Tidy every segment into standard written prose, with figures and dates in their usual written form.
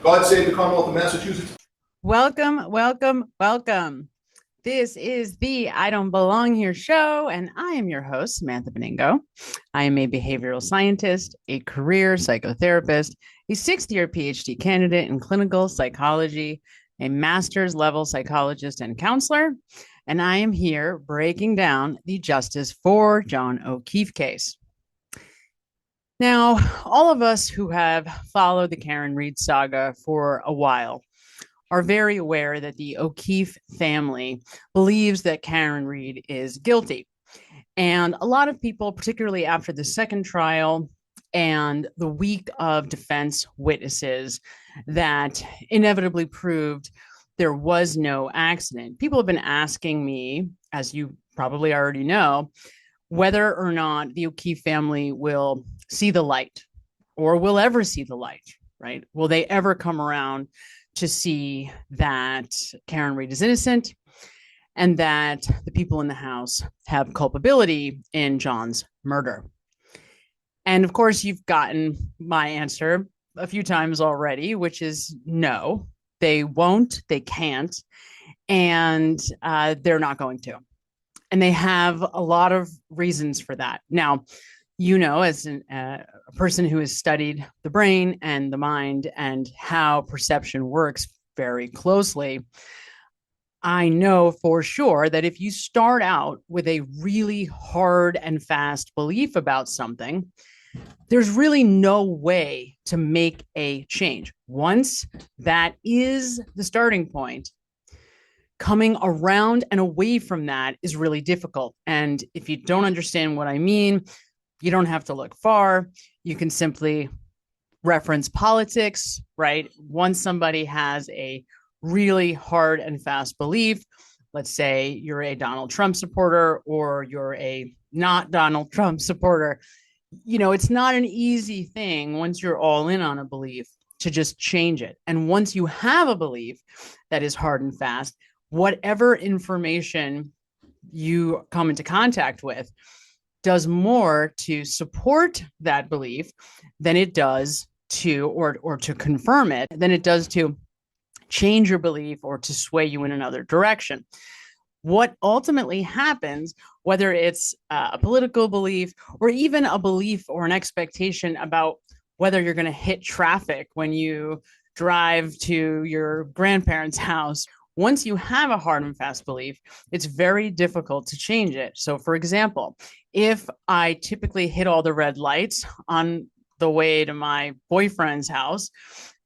God save the Commonwealth of Massachusetts. Welcome, welcome, welcome. This is the I Don't Belong Here show, and I am your host, Samantha Benigno. I am a behavioral scientist, a career psychotherapist, a sixth-year PhD candidate in clinical psychology, a master's level psychologist and counselor, and I am here breaking down the Justice for John O'Keefe case. Now, all of us who have followed the Karen Read saga for a while are very aware that the O'Keefe family believes that Karen Read is guilty. And a lot of people, particularly after the second trial and the week of defense witnesses that inevitably proved there was no accident, people have been asking me, as you probably already know, whether or not the O'Keefe family will see the light or will ever see the light, right? Will they ever come around to see that Karen Read is innocent and that the people in the house have culpability in John's murder? And of course, you've gotten my answer a few times already, which is no, they won't, they can't, and they're not going to. And they have a lot of reasons for that. Now, you know, as a person who has studied the brain and the mind and how perception works very closely, I know for sure that if you start out with a really hard and fast belief about something, there's really no way to make a change. Once that is the starting point, coming around and away from that is really difficult. And if you don't understand what I mean, you don't have to look far. You can simply reference politics, right? Once somebody has a really hard and fast belief, let's say you're a Donald Trump supporter or you're a not Donald Trump supporter, you know, it's not an easy thing once you're all in on a belief to just change it. And once you have a belief that is hard and fast, whatever information you come into contact with does more to support that belief than it does to, or to confirm it, than it does to change your belief or to sway you in another direction. What ultimately happens, whether it's a political belief or even a belief or an expectation about whether you're going to hit traffic when you drive to your grandparents' house, once you have a hard and fast belief, it's very difficult to change it. So, for example, if I typically hit all the red lights on the way to my boyfriend's house,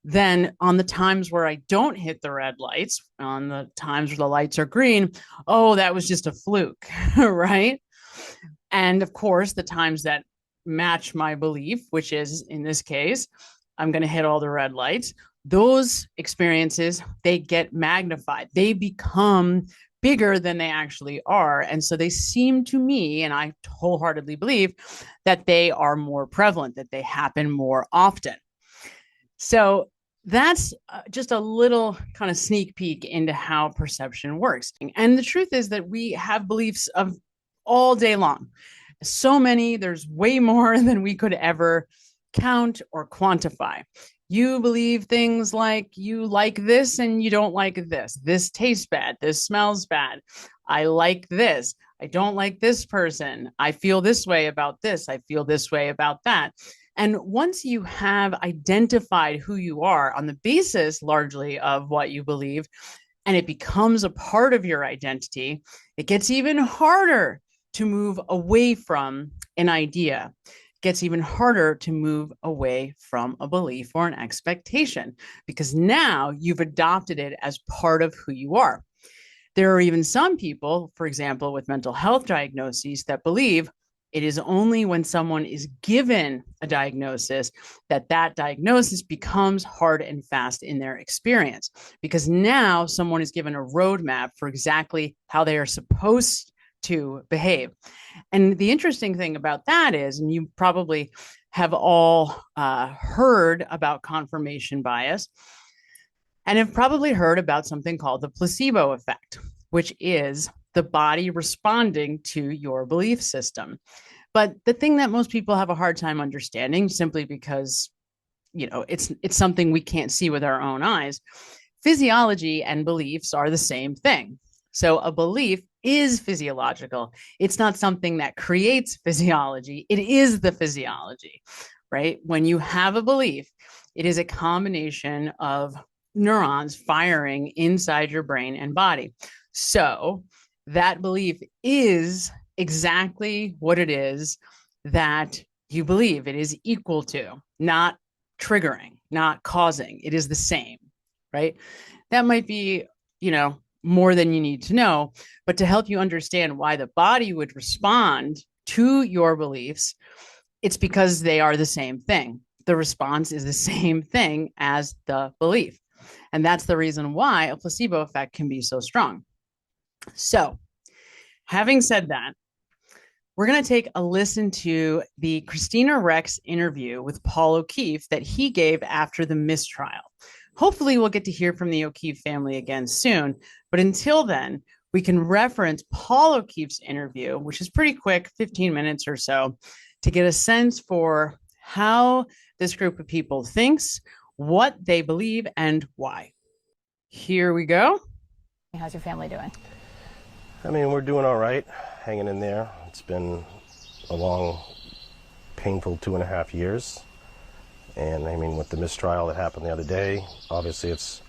then on the times where I don't hit the red lights, on the times where the lights are green, oh, that was just a fluke, right? And of course, the times that match my belief, which is in this case, I'm going to hit all the red lights, those experiences, they get magnified. They become bigger than they actually are. And so they seem to me, and I wholeheartedly believe, that they are more prevalent, that they happen more often. So that's just a little kind of sneak peek into how perception works. And the truth is that we have beliefs of all day long. So many, there's way more than we could ever count or quantify. You believe things like you like this and you don't like this. This tastes bad. This smells bad. I like this. I don't like this person. I feel this way about this. I feel this way about that. And once you have identified who you are on the basis largely of what you believe, and it becomes a part of your identity, it gets even harder to move away from an idea. Gets even harder to move away from a belief or an expectation because now you've adopted it as part of who you are. There are even some people, for example, with mental health diagnoses that believe it is only when someone is given a diagnosis that that diagnosis becomes hard and fast in their experience because now someone is given a roadmap for exactly how they are supposed to behave. And the interesting thing about that is, and you probably have all heard about confirmation bias and have probably heard about something called the placebo effect, which is the body responding to your belief system. But the thing that most people have a hard time understanding, simply because it's something we can't see with our own eyes. Physiology and beliefs are the same thing. So a belief is physiological. It's not something that creates physiology. It is the physiology, right? When you have a belief, it is a combination of neurons firing inside your brain and body. So that belief is exactly what it is that you believe. It is equal to, not triggering, not causing. It is the same, right? That might be, more than you need to know, but to help you understand why the body would respond to your beliefs, it's because they are the same thing. The response is the same thing as the belief. And that's the reason why a placebo effect can be so strong. So, having said that, we're going to take a listen to the Kristina Rex interview with Paul O'Keefe that he gave after the mistrial. Hopefully, we'll get to hear from the O'Keefe family again soon. But until then, we can reference Paul O'Keefe's interview, which is pretty quick, 15 minutes or so, to get a sense for how this group of people thinks, what they believe, and why. Here we go. How's your family doing? I mean, we're doing all right, hanging in there. It's been a long, painful 2.5 years. And I mean, with the mistrial that happened the other day, obviously it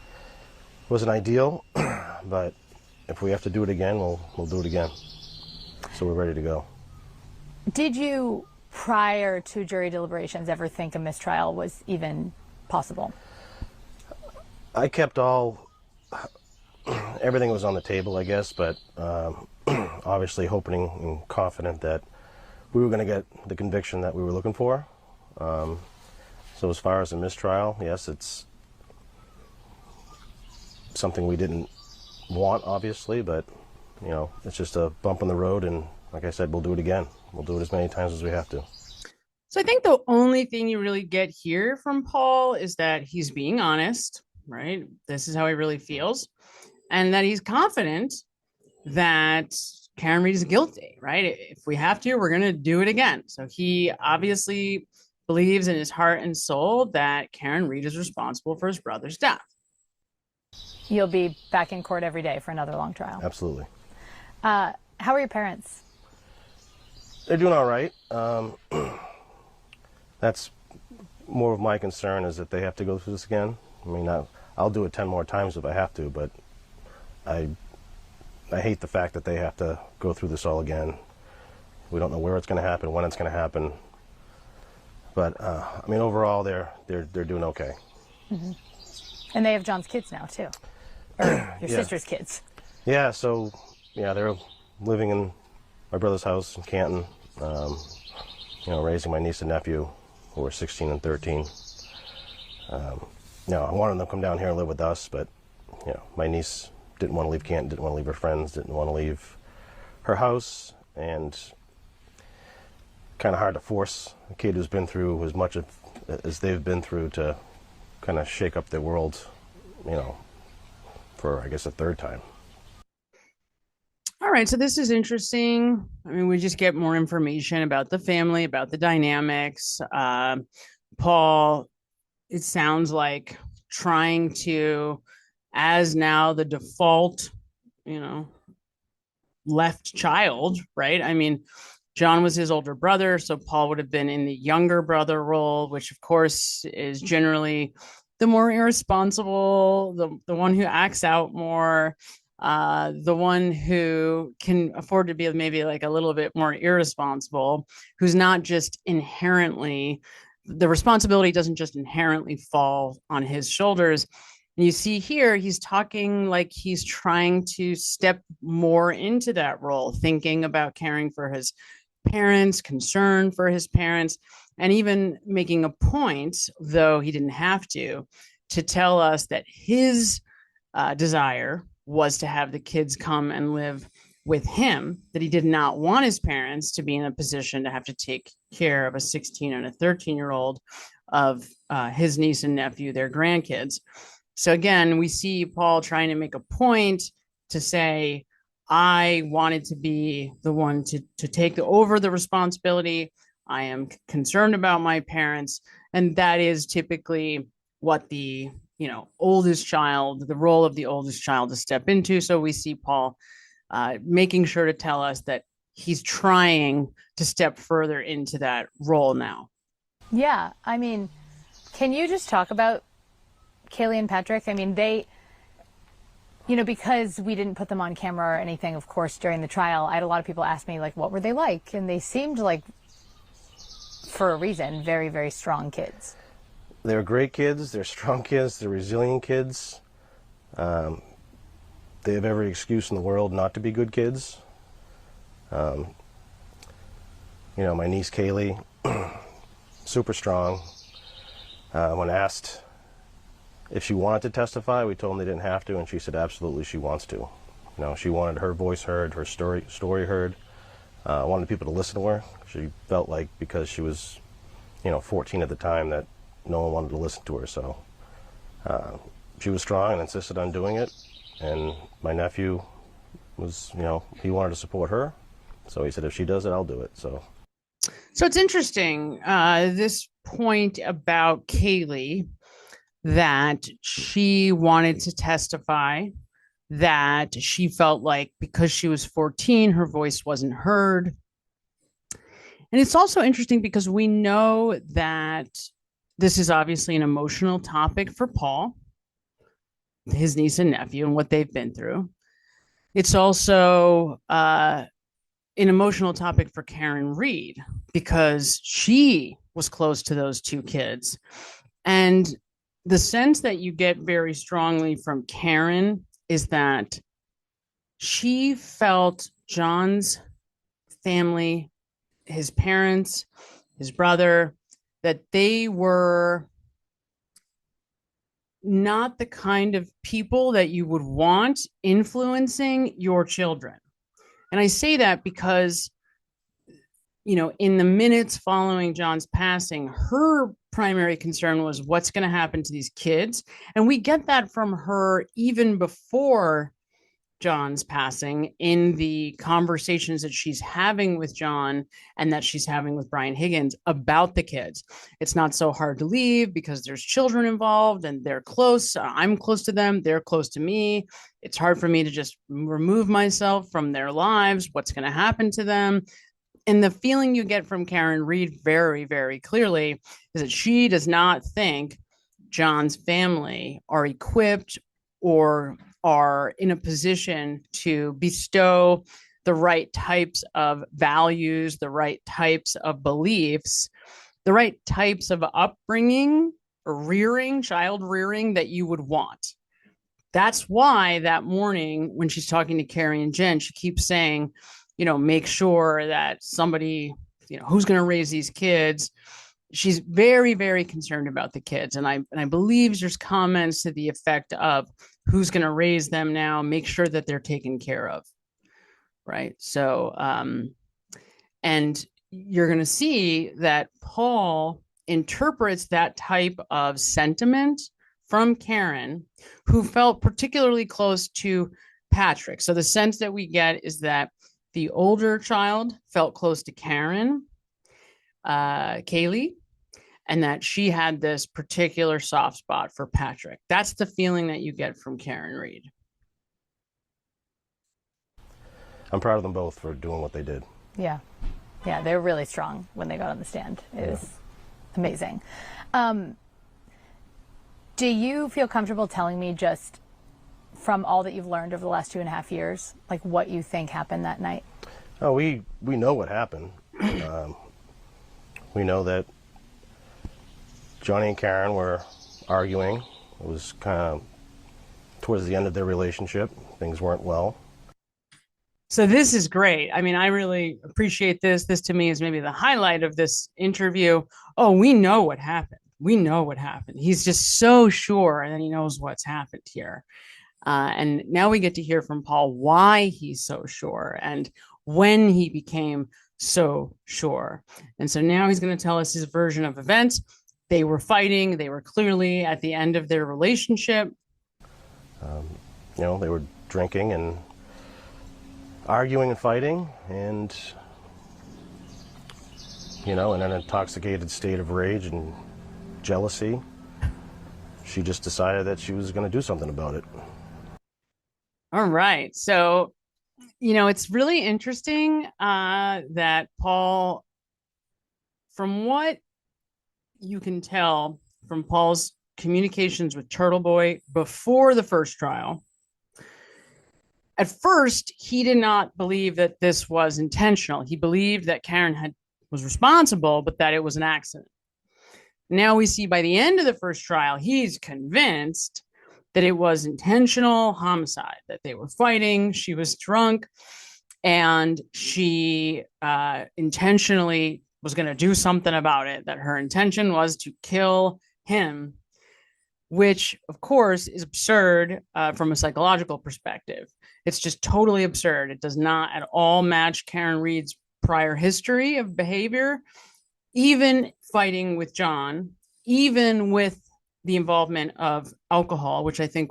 wasn't ideal, but if we have to do it again, we'll do it again. So we're ready to go. Did you, prior to jury deliberations, ever think a mistrial was even possible? I kept everything was on the table, I guess, but obviously hoping and confident that we were going to get the conviction that we were looking for. So as far as a mistrial, yes, it's something we didn't want, obviously, but, it's just a bump in the road, and like I said, we'll do it again. We'll do it as many times as we have to. So I think the only thing you really get here from Paul is that he's being honest, right? This is how he really feels, and that he's confident that Karen Read is guilty, right? If we have to, we're going to do it again. So he obviously believes in his heart and soul that Karen Read is responsible for his brother's death. You'll be back in court every day for another long trial. Absolutely. How are your parents? They're doing all right. That's more of my concern, is that they have to go through this again. I mean, I'll do it 10 more times if I have to, but I hate the fact that they have to go through this all again. We don't know where it's going to happen, when it's going to happen. But I mean, overall, they're doing okay. Mm-hmm. And they have John's kids now too, or your sister's kids. Yeah. So they're living in my brother's house in Canton. Raising my niece and nephew, who are 16 and 13. I wanted them to come down here and live with us, but my niece didn't want to leave Canton, didn't want to leave her friends, didn't want to leave her house, and kind of hard to force a kid who's been through as much as they've been through to kind of shake up their world, for, I guess, a third time. All right, so this is interesting. I mean, we just get more information about the family, about the dynamics. Paul, it sounds like, trying to, as now the default, left child, right? I mean, John was his older brother, so Paul would have been in the younger brother role, which of course is generally the more irresponsible, the one who acts out more, the one who can afford to be maybe like a little bit more irresponsible, who's not just inherently, the responsibility doesn't just inherently fall on his shoulders. And you see here, he's talking like he's trying to step more into that role, thinking about caring for his parents, concern for his parents, and even making a point, though he didn't have to tell us that his desire was to have the kids come and live with him, that he did not want his parents to be in a position to have to take care of a 16 and a 13-year-old of his niece and nephew, their grandkids. So again, we see Paul trying to make a point to say, I wanted to be the one to take over the responsibility. I am concerned about my parents. And that is typically what the, oldest child, the role of the oldest child to step into. So we see Paul making sure to tell us that he's trying to step further into that role now. Yeah. I mean, can you just talk about Kaylee and Patrick? I mean, they, because we didn't put them on camera or anything, of course, during the trial, I had a lot of people ask me, like, what were they like? And they seemed like, for a reason, very, very strong kids. They're great kids. They're strong kids. They're resilient kids. They have every excuse in the world not to be good kids. My niece Kaylee, super strong. When asked if she wanted to testify, we told them they didn't have to, and she said absolutely she wants to. She wanted her voice heard, her story heard. Wanted people to listen to her. She felt like because she was, 14 at the time, that no one wanted to listen to her. So she was strong and insisted on doing it. And my nephew was, he wanted to support her. So he said, if she does it, I'll do it. So it's interesting, this point about Kaylee, that she wanted to testify, that she felt like because she was 14, her voice wasn't heard. And it's also interesting because we know that this is obviously an emotional topic for Paul, his niece and nephew, and what they've been through. It's also an emotional topic for Karen Reed because she was close to those two kids. And the sense that you get very strongly from Karen is that she felt John's family, his parents, his brother, that they were not the kind of people that you would want influencing your children. And I say that because, in the minutes following John's passing, her primary concern was what's going to happen to these kids. And we get that from her even before John's passing in the conversations that she's having with John and that she's having with Brian Higgins about the kids. It's not so hard to leave because there's children involved and they're close. I'm close to them. They're close to me. It's hard for me to just remove myself from their lives. What's going to happen to them? And the feeling you get from Karen Reed very, very clearly is that she does not think John's family are equipped or are in a position to bestow the right types of values, the right types of beliefs, the right types of upbringing or child rearing that you would want. That's why that morning when she's talking to Carrie and Jen, she keeps saying, make sure that somebody, who's going to raise these kids. She's very, very concerned about the kids. And I believe there's comments to the effect of who's going to raise them now, make sure that they're taken care of. Right. So, and you're going to see that Paul interprets that type of sentiment from Karen, who felt particularly close to Patrick. So the sense that we get is that the older child felt close to Karen, Kaylee, and that she had this particular soft spot for Patrick. That's the feeling that you get from Karen Reed. I'm proud of them both for doing what they did. Yeah. Yeah, they were really strong when they got on the stand. It was amazing. Do you feel comfortable telling me just from all that you've learned over the last 2.5 years, like what you think happened that night? Oh, we know what happened. We know that Johnny and Karen were arguing. It was kind of towards the end of their relationship. Things weren't well. So this is great. I mean, I really appreciate this. This to me is maybe the highlight of this interview. Oh, we know what happened. We know what happened. He's just so sure, and he knows what's happened here. And now we get to hear from Paul why he's so sure and when he became so sure. And so now he's going to tell us his version of events. They were fighting. They were clearly at the end of their relationship. They were drinking and arguing and fighting and, in an intoxicated state of rage and jealousy, she just decided that she was going to do something about it. All right. So, it's really interesting that Paul, from what you can tell from Paul's communications with Turtle Boy before the first trial, at first, he did not believe that this was intentional. He believed that Karen was responsible, but that it was an accident. Now we see by the end of the first trial, he's convinced that it was intentional homicide, that they were fighting, she was drunk, and she intentionally was going to do something about it, that her intention was to kill him, which, of course, is absurd from a psychological perspective. It's just totally absurd. It does not at all match Karen Read's prior history of behavior, even fighting with John, even with the involvement of alcohol, which I think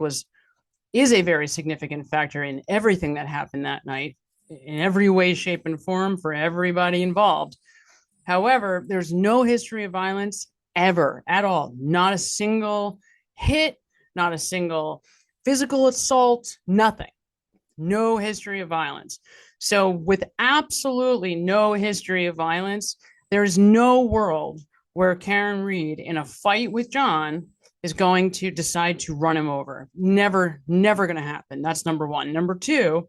is a very significant factor in everything that happened that night, in every way, shape, and form for everybody involved. However, there's no history of violence ever at all. Not a single hit, not a single physical assault, nothing. No history of violence. So with absolutely no history of violence, there's no world where Karen Read, in a fight with John, is going to decide to run him over. Never going to happen. That's number one. Number two,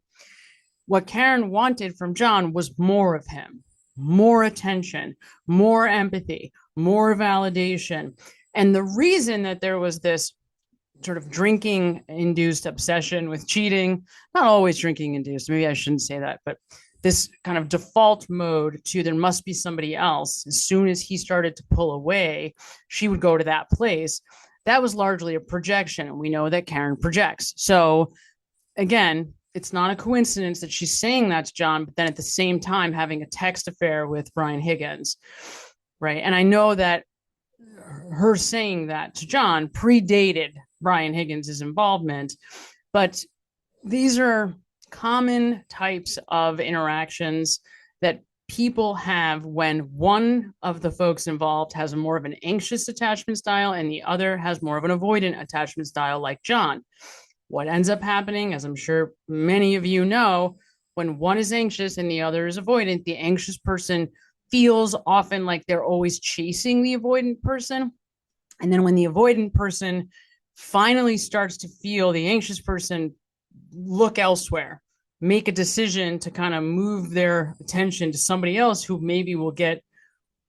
what Karen wanted from John was more of him, more attention, more empathy, more validation. And the reason that there was this sort of drinking-induced obsession with cheating, not always drinking-induced, maybe I shouldn't say that, but this kind of default mode to there must be somebody else. As soon as he started to pull away, she would go to that place. That was largely a projection, and we know that Karen projects. So again, it's not a coincidence that she's saying that to John, but then at the same time having a text affair with Brian Higgins, right? And I know that her saying that to John predated Brian Higgins' involvement, but these are common types of interactions that people have when one of the folks involved has a more of an anxious attachment style and the other has more of an avoidant attachment style, like John. What ends up happening, as I'm sure many of you know, when one is anxious and the other is avoidant, the anxious person feels often like they're always chasing the avoidant person. And then when the avoidant person finally starts to feel the anxious person look elsewhere, make a decision to kind of move their attention to somebody else who maybe will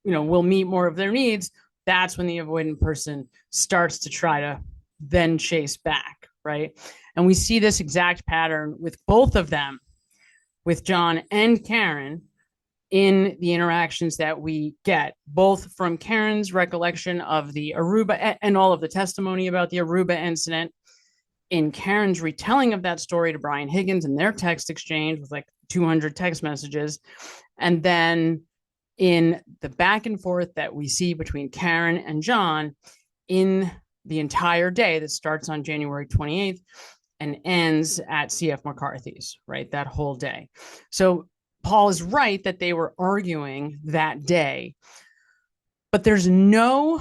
will meet more of their needs, that's when the avoidant person starts to try to then chase back, right? And we see this exact pattern with both of them, with John and Karen, in the interactions that we get, both from Karen's recollection of the Aruba and all of the testimony about the Aruba incident, in Karen's retelling of that story to Brian Higgins and their text exchange with like 200 text messages, and then in the back and forth that we see between Karen and John in the entire day that starts on January 28th and ends at CF McCarthy's, right? That whole day. So Paul is right that they were arguing that day, but there's no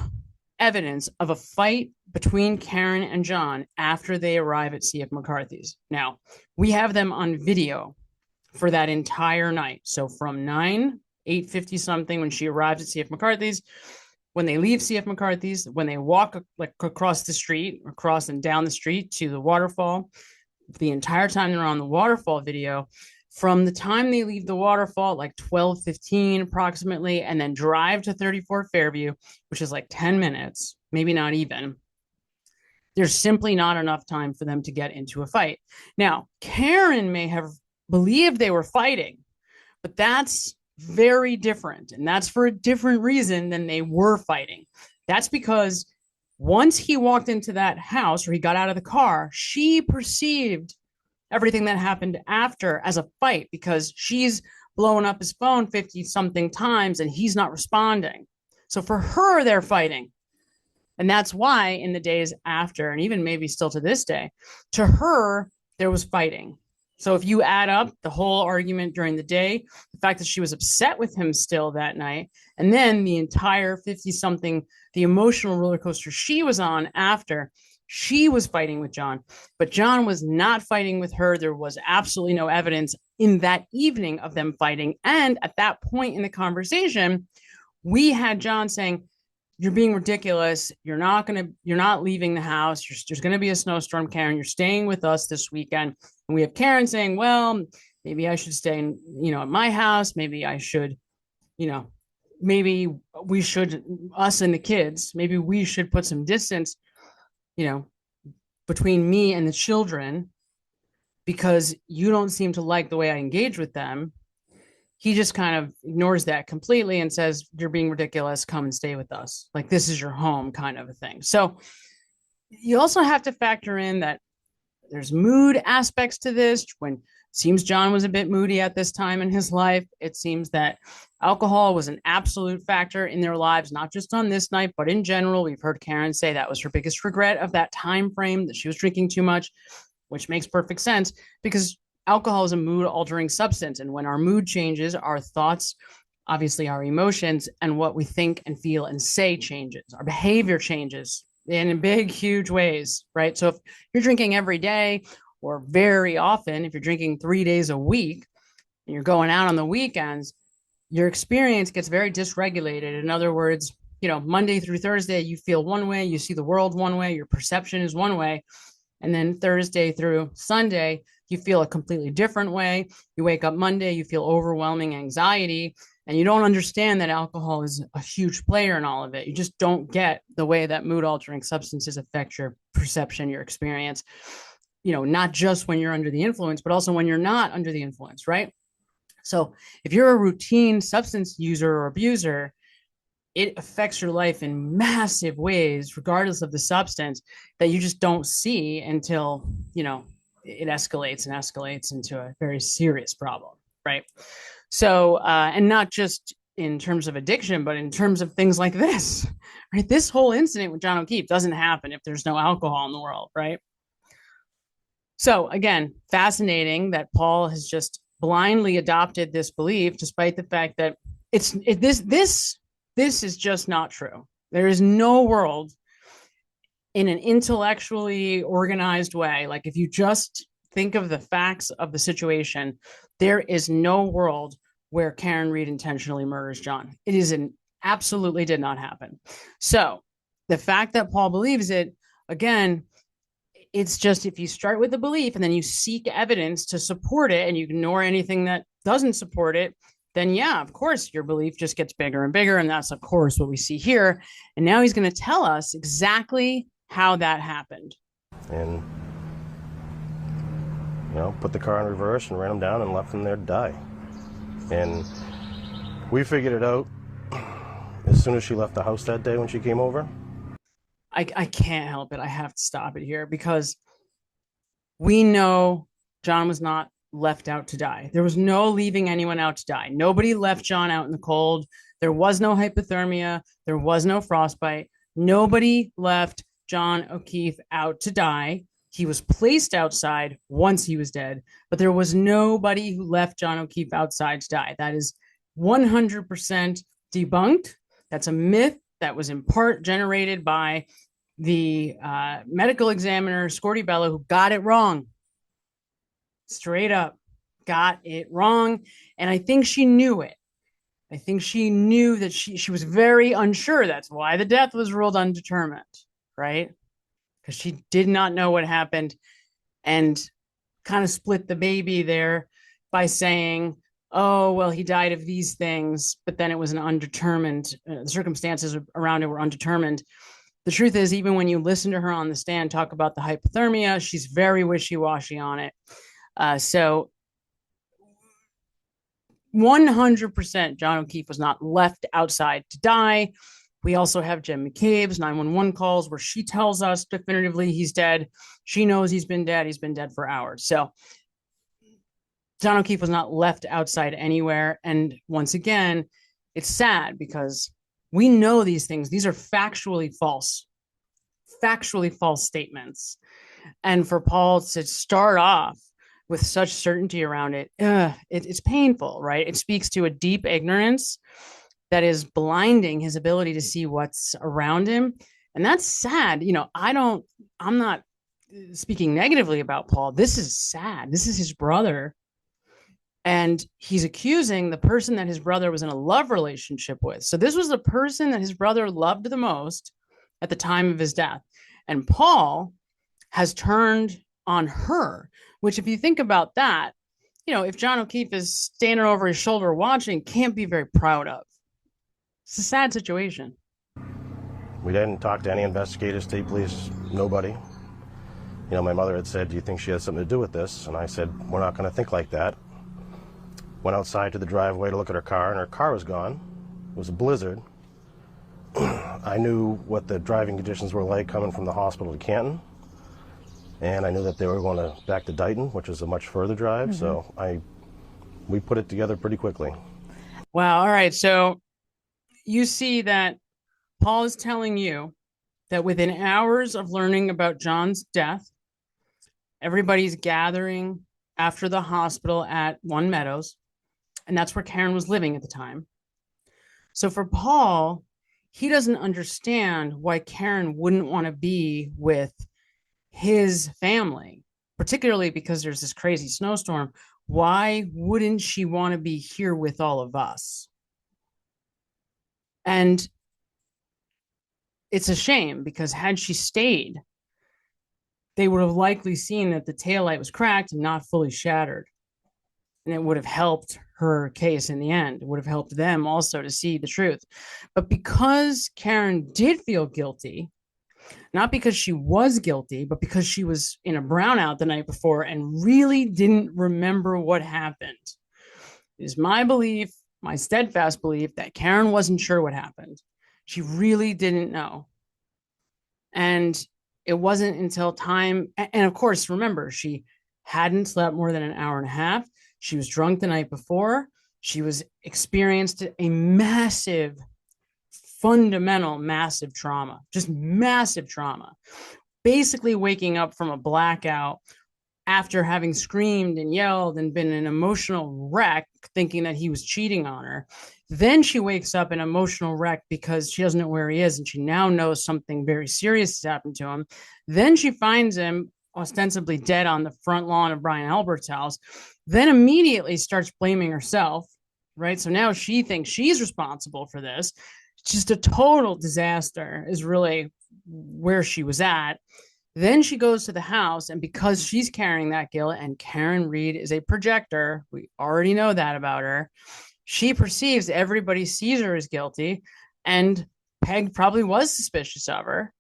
evidence of a fight between Karen and John after they arrive at CF McCarthy's. Now, we have them on video for that entire night. So from 8:50 something, when she arrives at CF McCarthy's, when they leave CF McCarthy's, when they walk like across the street, across and down the street to the waterfall, the entire time they're on the waterfall video, from the time they leave the waterfall, like 12:15 approximately, and then drive to 34 Fairview, which is like 10 minutes, maybe not even, there's simply not enough time for them to get into a fight. Now, Karen may have believed they were fighting, but that's very different. And that's for a different reason than they were fighting. That's because once he walked into that house or he got out of the car, she perceived everything that happened after as a fight because she's blowing up his phone 50 something times and he's not responding. So for her, they're fighting. And that's why in the days after, and even maybe still to this day, to her, there was fighting. So if you add up the whole argument during the day, the fact that she was upset with him still that night, and then the entire 50 something the emotional roller coaster she was on after she was fighting with John, but John was not fighting with her. There was absolutely no evidence in that evening of them fighting. And at that point in the conversation, we had John saying, "You're being ridiculous. You're not leaving the house. There's going to be a snowstorm, Karen. You're staying with us this weekend." And we have Karen saying, "Well, maybe I should stay at my house. Maybe I should, maybe we should, us and the kids, maybe we should put some distance, between me and the children because you don't seem to like the way I engage with them." He just kind of ignores that completely and says, "You're being ridiculous. Come and stay with us. Like, this is your home," kind of a thing. So you also have to factor in that there's mood aspects to this. When it seems John was a bit moody at this time in his life, it seems that alcohol was an absolute factor in their lives, not just on this night, but in general. We've heard Karen say that was her biggest regret of that time frame, that she was drinking too much, which makes perfect sense because alcohol is a mood altering substance. And when our mood changes, our thoughts, obviously our emotions, and what we think and feel and say changes. Our behavior changes in big, huge ways, right? So if you're drinking every day or very often, if you're drinking 3 days a week and you're going out on the weekends, your experience gets very dysregulated. In other words, Monday through Thursday, you feel one way, you see the world one way, your perception is one way. And then Thursday through Sunday, you feel a completely different way. You wake up Monday, you feel overwhelming anxiety, and you don't understand that alcohol is a huge player in all of it. You just don't get the way that mood altering substances affect your perception, your experience, not just when you're under the influence, but also when you're not under the influence, right? So if you're a routine substance user or abuser, it affects your life in massive ways, regardless of the substance, that you just don't see until, it escalates and escalates into a very serious problem, right? So, and not just in terms of addiction, but in terms of things like this, right? This whole incident with John O'Keefe doesn't happen if there's no alcohol in the world, right? So again, fascinating that Paul has just blindly adopted this belief, despite the fact that this is just not true. There is no world in an intellectually organized way. Like, if you just think of the facts of the situation, there is no world where Karen Reed intentionally murders John. Absolutely did not happen. So the fact that Paul believes it, again, it's just, if you start with the belief and then you seek evidence to support it and you ignore anything that doesn't support it, then yeah, of course, your belief just gets bigger and bigger. And that's, of course, what we see here. And now he's going to tell us exactly how that happened. And, put the car in reverse and ran him down and left him there to die. And we figured it out as soon as she left the house that day when she came over. I can't help it. I have to stop it here because we know John was not left out to die. There was no leaving anyone out to die. Nobody left John out in the cold. There was no hypothermia. There was no frostbite. Nobody left John O'Keefe out to die. He was placed outside once he was dead, but there was nobody who left John O'Keefe outside to die. That is 100% debunked. That's a myth that was in part generated by the medical examiner, Scorty Bella, who got it wrong. Straight up got it wrong. And I think she knew it. I think she knew that she was very unsure. That's why the death was ruled undetermined, right? Because she did not know what happened and kind of split the baby there by saying, oh, well, he died of these things, but then it was an undetermined, the circumstances around it were undetermined. The truth is, even when you listen to her on the stand talk about the hypothermia, she's very wishy-washy on it. So 100% John O'Keefe was not left outside to die. We also have Jen McCabe's 911 calls where she tells us definitively he's dead. She knows he's been dead. He's been dead for hours. So John O'Keefe was not left outside anywhere. And once again, it's sad because we know these things. These are factually false statements. And for Paul to start off with such certainty around it, it's painful, right? It speaks to a deep ignorance that is blinding his ability to see what's around him. And that's sad. I'm not speaking negatively about Paul. This is sad. This is his brother. And he's accusing the person that his brother was in a love relationship with. So this was the person that his brother loved the most at the time of his death. And Paul has turned on her, which, if you think about that, if John O'Keefe is standing over his shoulder watching, can't be very proud of. It's a sad situation. We didn't talk to any investigators, state police, nobody. My mother had said, do you think she has something to do with this? And I said, we're not going to think like that. Went outside to the driveway to look at her car, and her car was gone. It was a blizzard. I knew what the driving conditions were like coming from the hospital to Canton. And I knew that they were going back to Dighton, which is a much further drive. Mm-hmm. So we put it together pretty quickly. Wow. All right. So you see that Paul is telling you that within hours of learning about John's death, everybody's gathering after the hospital at One Meadows. And that's where Karen was living at the time. So for Paul, he doesn't understand why Karen wouldn't want to be with his family, particularly because there's this crazy snowstorm. Why wouldn't she want to be here with all of us? And it's a shame, because had she stayed, they would have likely seen that the taillight was cracked and not fully shattered. And it would have helped her case in the end. It would have helped them also to see the truth. But because Karen did feel guilty, not because she was guilty, but because she was in a brownout the night before and really didn't remember what happened, it is my belief, my steadfast belief, that Karen wasn't sure what happened. She really didn't know. And it wasn't until time, and of course, remember, she hadn't slept more than an hour and a half. She was drunk the night before. She was experienced a massive, fundamental, massive trauma, just massive trauma. Basically waking up from a blackout after having screamed and yelled and been an emotional wreck, thinking that he was cheating on her. Then she wakes up an emotional wreck because she doesn't know where he is, and she now knows something very serious has happened to him. Then she finds him ostensibly dead on the front lawn of Brian Albert's house, then immediately starts blaming herself, right? So now she thinks she's responsible for this. Just a total disaster is really where she was at. Then she goes to the house, and because she's carrying that guilt, and Karen Reed is a projector, we already know that about her, she perceives everybody sees her as guilty, and Peg probably was suspicious of her.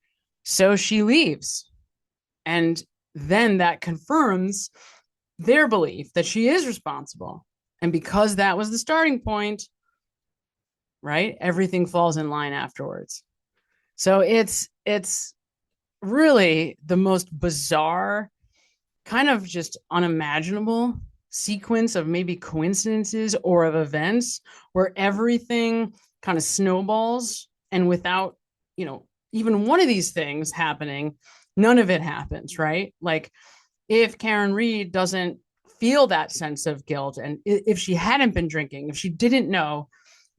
So she leaves. And then that confirms their belief that she is responsible. And because that was the starting point, right, everything falls in line afterwards. So it's really the most bizarre, kind of just unimaginable sequence of maybe coincidences or of events where everything kind of snowballs, and without, even one of these things happening, none of it happens, right? Like, if Karen Reed doesn't feel that sense of guilt, and if she hadn't been drinking, if she didn't know,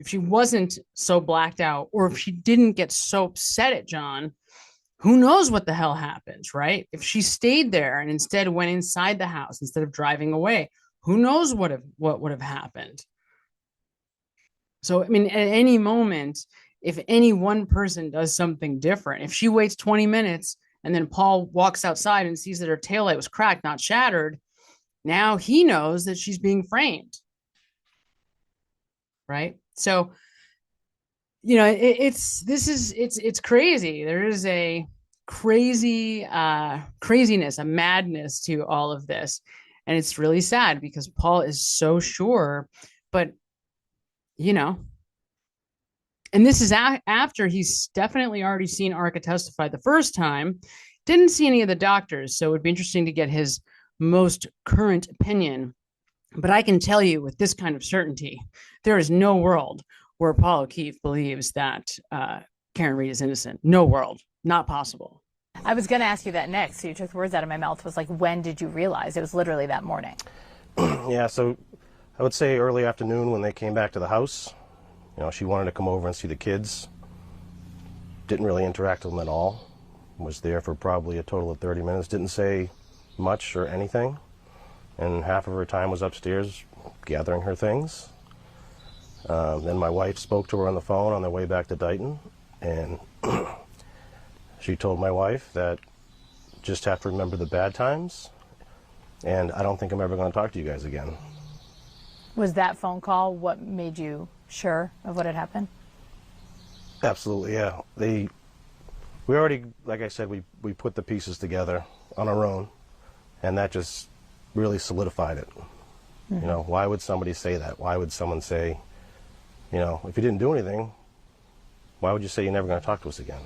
if she wasn't so blacked out, or if she didn't get so upset at John, who knows what the hell happens, right? If she stayed there and instead went inside the house instead of driving away, who knows what would have happened? So, I mean, at any moment, if any one person does something different, if she waits 20 minutes and then Paul walks outside and sees that her taillight was cracked, not shattered, now he knows that she's being framed, right? So, it's crazy. There is a craziness, a madness to all of this. And it's really sad because Paul is so sure, but, and this is after he's definitely already seen Arca testify the first time, didn't see any of the doctors. So it would be interesting to get his most current opinion. But I can tell you with this kind of certainty, there is no world where Paul O'Keefe believes that Karen Reed is innocent. No world. Not possible. I was going to ask you that next. So you took the words out of my mouth. Was like, when did you realize? It was literally that morning. Yeah, so I would say early afternoon when they came back to the house. You know, she wanted to come over and see the kids. Didn't really interact with them at all. Was there for probably a total of 30 minutes. Didn't say much or anything. And half of her time was upstairs gathering her things. Then my wife spoke to her on the phone on their way back to Dighton, and she told my wife that just have to remember the bad times, and I don't think I'm ever going to talk to you guys again. Was that phone call what made you sure of what had happened? Absolutely, yeah. We already, like I said, we put the pieces together on our own, and that just really solidified it. Mm-hmm. You know, why would somebody say that? Why would someone say, you know, if you didn't do anything, why would you say you're never going to talk to us again?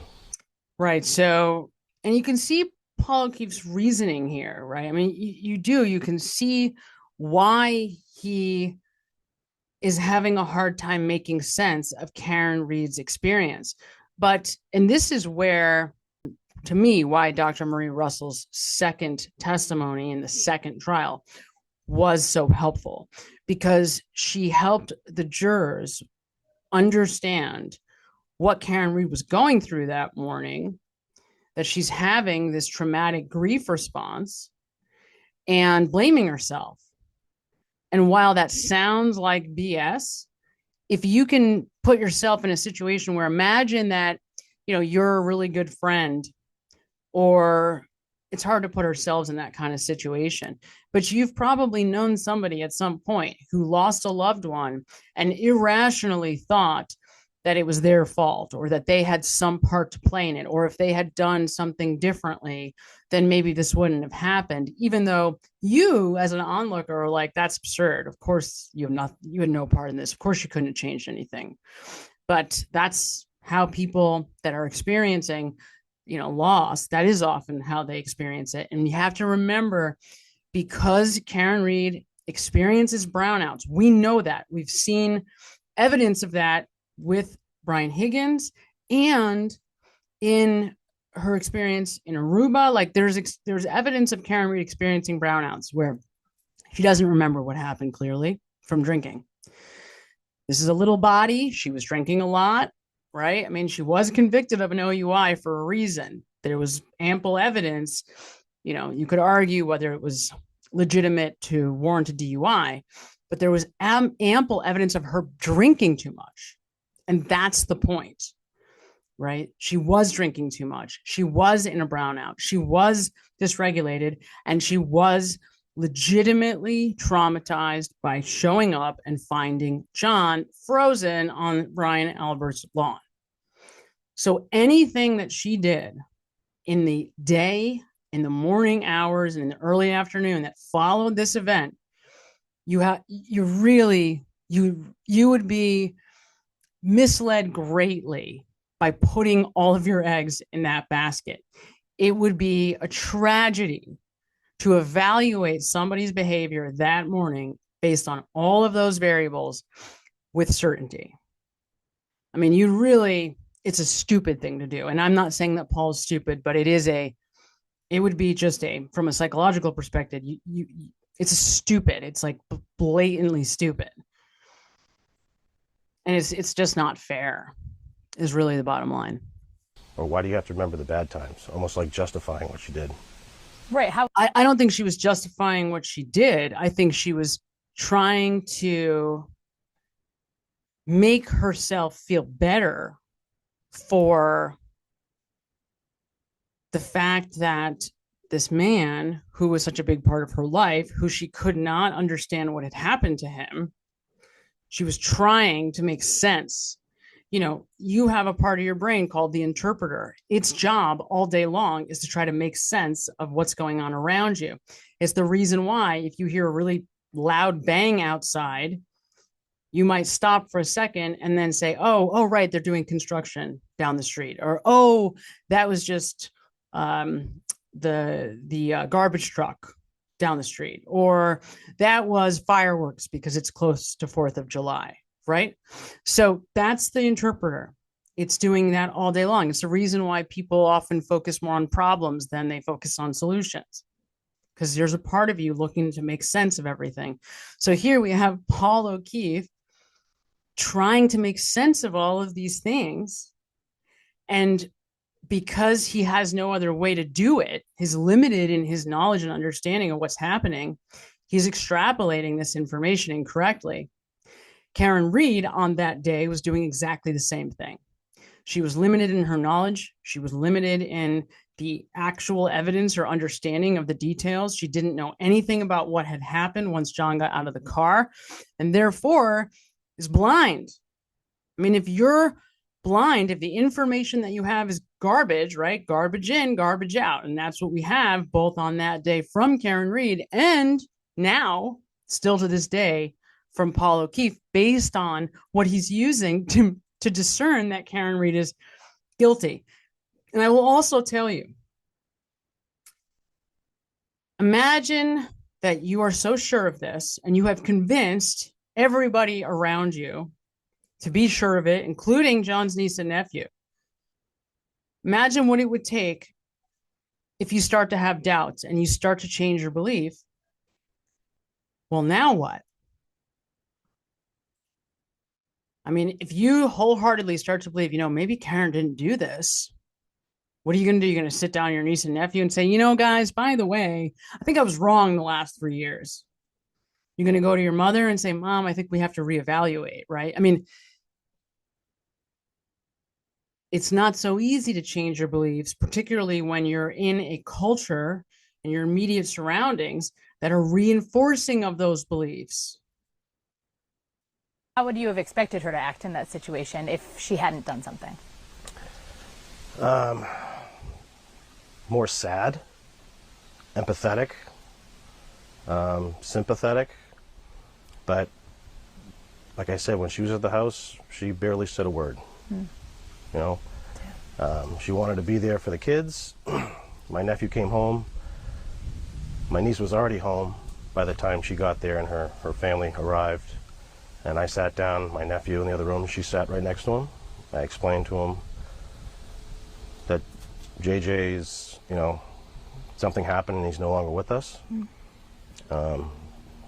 Right. So, and you can see Paul O'Keefe's reasoning here, right? I mean, you can see why he is having a hard time making sense of Karen Reed's experience. But, and this is where, to me, why Dr. Marie Russell's second testimony in the second trial was so helpful, because she helped the jurors understand what Karen Reed was going through that morning, that she's having this traumatic grief response and blaming herself. And while that sounds like BS, if you can put yourself in a situation where, imagine that, you know, you're a really good friend, or it's hard to put ourselves in that kind of situation, but you've probably known somebody at some point who lost a loved one and irrationally thought that it was their fault, or that they had some part to play in it, or if they had done something differently, then maybe this wouldn't have happened, even though you as an onlooker are like, that's absurd. Of course you had no part in this. Of course you couldn't have changed anything. But that's how people that are experiencing, you know, loss, that is often how they experience it. And you have to remember, because Karen Reed experiences brownouts, we know that. We've seen evidence of that with Brian Higgins, and in her experience in Aruba. Like, there's evidence of Karen Reed experiencing brownouts where she doesn't remember what happened clearly from drinking. This is a little body. She was drinking a lot, right? I mean, she was convicted of an OUI for a reason. There was ample evidence. You know, you could argue whether it was legitimate to warrant a DUI, but there was ample evidence of her drinking too much. And that's the point, right? She was drinking too much. She was in a brownout. She was dysregulated, and she was legitimately traumatized by showing up and finding John frozen on Brian Albert's lawn. So anything that she did in the day, in the morning hours, and in the early afternoon that followed this event, you would be misled greatly by putting all of your eggs in that basket. It would be a tragedy to evaluate somebody's behavior that morning based on all of those variables with certainty. I mean, it's a stupid thing to do. And I'm not saying that Paul is stupid, but it would be just from a psychological perspective, it's like blatantly stupid. And it's just not fair, is really the bottom line. Or why do you have to remember the bad times? Almost like justifying what she did. Right. I don't think she was justifying what she did. I think she was trying to make herself feel better for the fact that this man, who was such a big part of her life, who she could not understand what had happened to him, she was trying to make sense. You know, you have a part of your brain called the interpreter. Its job all day long is to try to make sense of what's going on around you. It's the reason why if you hear a really loud bang outside, you might stop for a second and then say, oh, right, they're doing construction down the street. Or, oh, that was just the garbage truck down the street. Or that was fireworks because it's close to 4th of July, right? So that's the interpreter. It's doing that all day long. It's the reason why people often focus more on problems than they focus on solutions, because there's a part of you looking to make sense of everything. So here we have Paul O'Keefe trying to make sense of all of these things. And because he has no other way to do it, he's limited in his knowledge and understanding of what's happening, he's extrapolating this information incorrectly. Karen Reed on that day was doing exactly the same thing. She was limited in her knowledge. She was limited in the actual evidence or understanding of the details. She didn't know anything about what had happened once John got out of the car, and therefore is blind. I mean, if you're blind, if the information that you have is garbage, right? Garbage in, garbage out. And that's what we have both on that day from Karen Reed and now, still to this day, from Paul O'Keefe, based on what he's using to discern that Karen Reed is guilty. And I will also tell you, imagine that you are so sure of this and you have convinced everybody around you to be sure of it, including John's niece and nephew. Imagine what it would take if you start to have doubts and you start to change your belief. Well, now what? I mean, if you wholeheartedly start to believe, maybe Karen didn't do this, what are you going to do? You're going to sit down your niece and nephew and say, guys, by the way, I think I was wrong the last 3 years. You're going to go to your mother and say, Mom, I think we have to reevaluate, right? I mean, it's not so easy to change your beliefs, particularly when you're in a culture and your immediate surroundings that are reinforcing of those beliefs. How would you have expected her to act in that situation if she hadn't done something? More sad, empathetic, sympathetic. But like I said, when she was at the house, she barely said a word. She wanted to be there for the kids. My nephew came home. My niece was already home by the time she got there and her family arrived. And I sat down, my nephew in the other room, she sat right next to him. I explained to him that JJ's, something happened and he's no longer with us.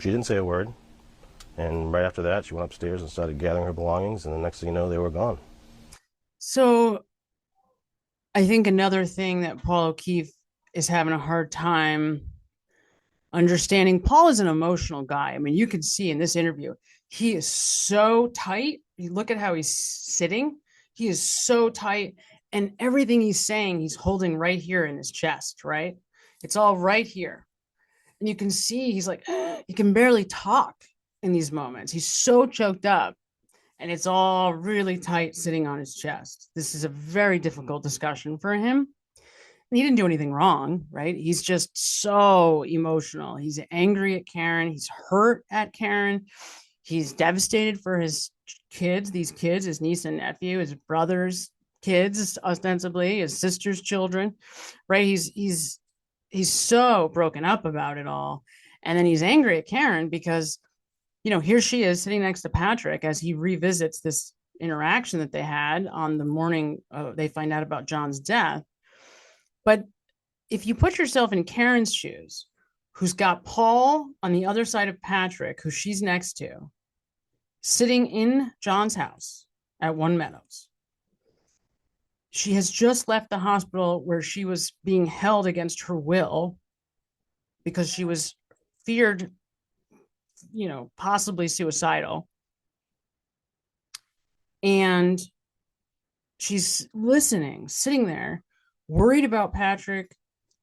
She didn't say a word. And right after that, she went upstairs and started gathering her belongings. And the next thing you know, they were gone. So I think another thing that Paul O'Keefe is having a hard time understanding, Paul is an emotional guy. I mean, you can see in this interview, he is so tight. You look at how he's sitting. He is so tight. And everything he's saying, he's holding right here in his chest, right? It's all right here. And you can see he's like, he can barely talk in these moments. He's so choked up. And it's all really tight sitting on his chest. This is a very difficult discussion for him. And he didn't do anything wrong, right? He's just so emotional. He's angry at Karen. He's hurt at Karen. He's devastated for his kids, his niece and nephew, his brother's kids, ostensibly, his sister's children, right? He's so broken up about it all. And then he's angry at Karen because here she is sitting next to Patrick as he revisits this interaction that they had on the morning they find out about John's death. But if you put yourself in Karen's shoes, who's got Paul on the other side of Patrick, who she's next to, sitting in John's house at One Meadows. She has just left the hospital where she was being held against her will because she was feared, possibly suicidal. And she's listening, sitting there, worried about Patrick,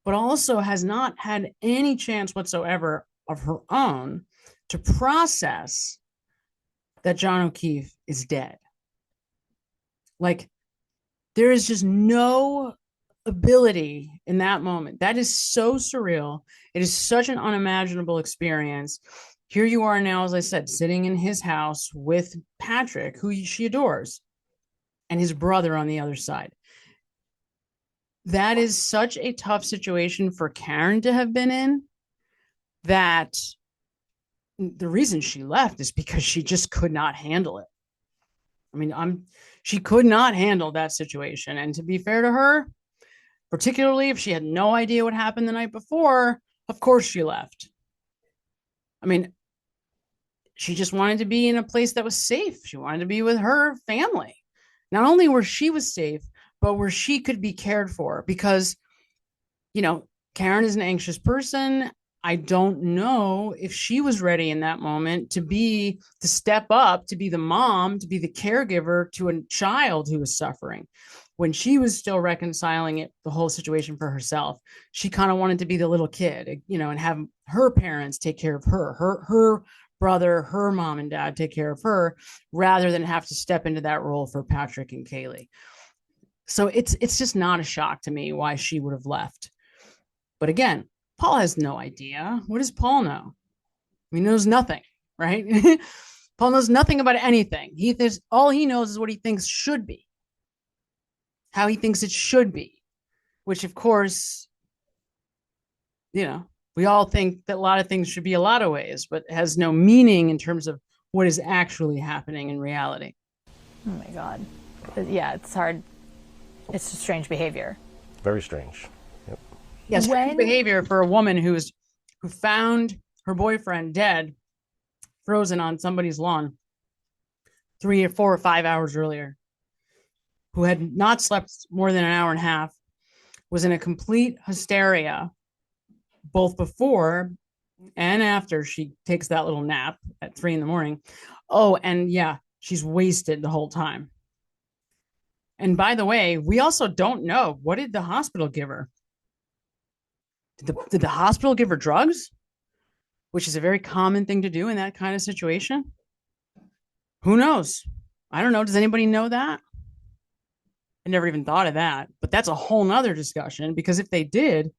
but also has not had any chance whatsoever of her own to process that John O'Keefe is dead. Like, there is just no ability in that moment. That is so surreal. It is such an unimaginable experience. Here you are now, as I said, sitting in his house with Patrick, who she adores, and his brother on the other side. That is such a tough situation for Karen to have been in, that the reason she left is because she just could not handle it. I mean, she could not handle that situation. And to be fair to her, particularly if she had no idea what happened the night before, of course she left. I mean, she just wanted to be in a place that was safe. She wanted to be with her family. Not only where she was safe, but where she could be cared for, because, Karen is an anxious person. I don't know if she was ready in that moment to step up, to be the mom, to be the caregiver to a child who was suffering. When she was still reconciling the whole situation for herself, she kind of wanted to be the little kid, and have her parents take care of her brother, her mom and dad take care of her, rather than have to step into that role for Patrick and Kaylee. So it's just not a shock to me why she would have left. But again, Paul has no idea. What does Paul know? He knows nothing, right? Paul knows nothing about anything. All he knows is what he thinks should be, how he thinks it should be, which, of course, we all think that a lot of things should be a lot of ways, but has no meaning in terms of what is actually happening in reality. Oh my God. Yeah, it's hard. It's a strange behavior. Very strange. Yep. Yes, strange behavior for a woman who found her boyfriend dead, frozen on somebody's lawn 3 or 4 or 5 hours earlier, who had not slept more than an hour and a half, was in a complete hysteria both before and after she takes that little nap at 3 a.m. Oh, and yeah, she's wasted the whole time. And by the way, we also don't know, what did the hospital give her? Did the hospital give her drugs? Which is a very common thing to do in that kind of situation. Who knows? I don't know. Does anybody know that? I never even thought of that, but that's a whole nother discussion, because if they did,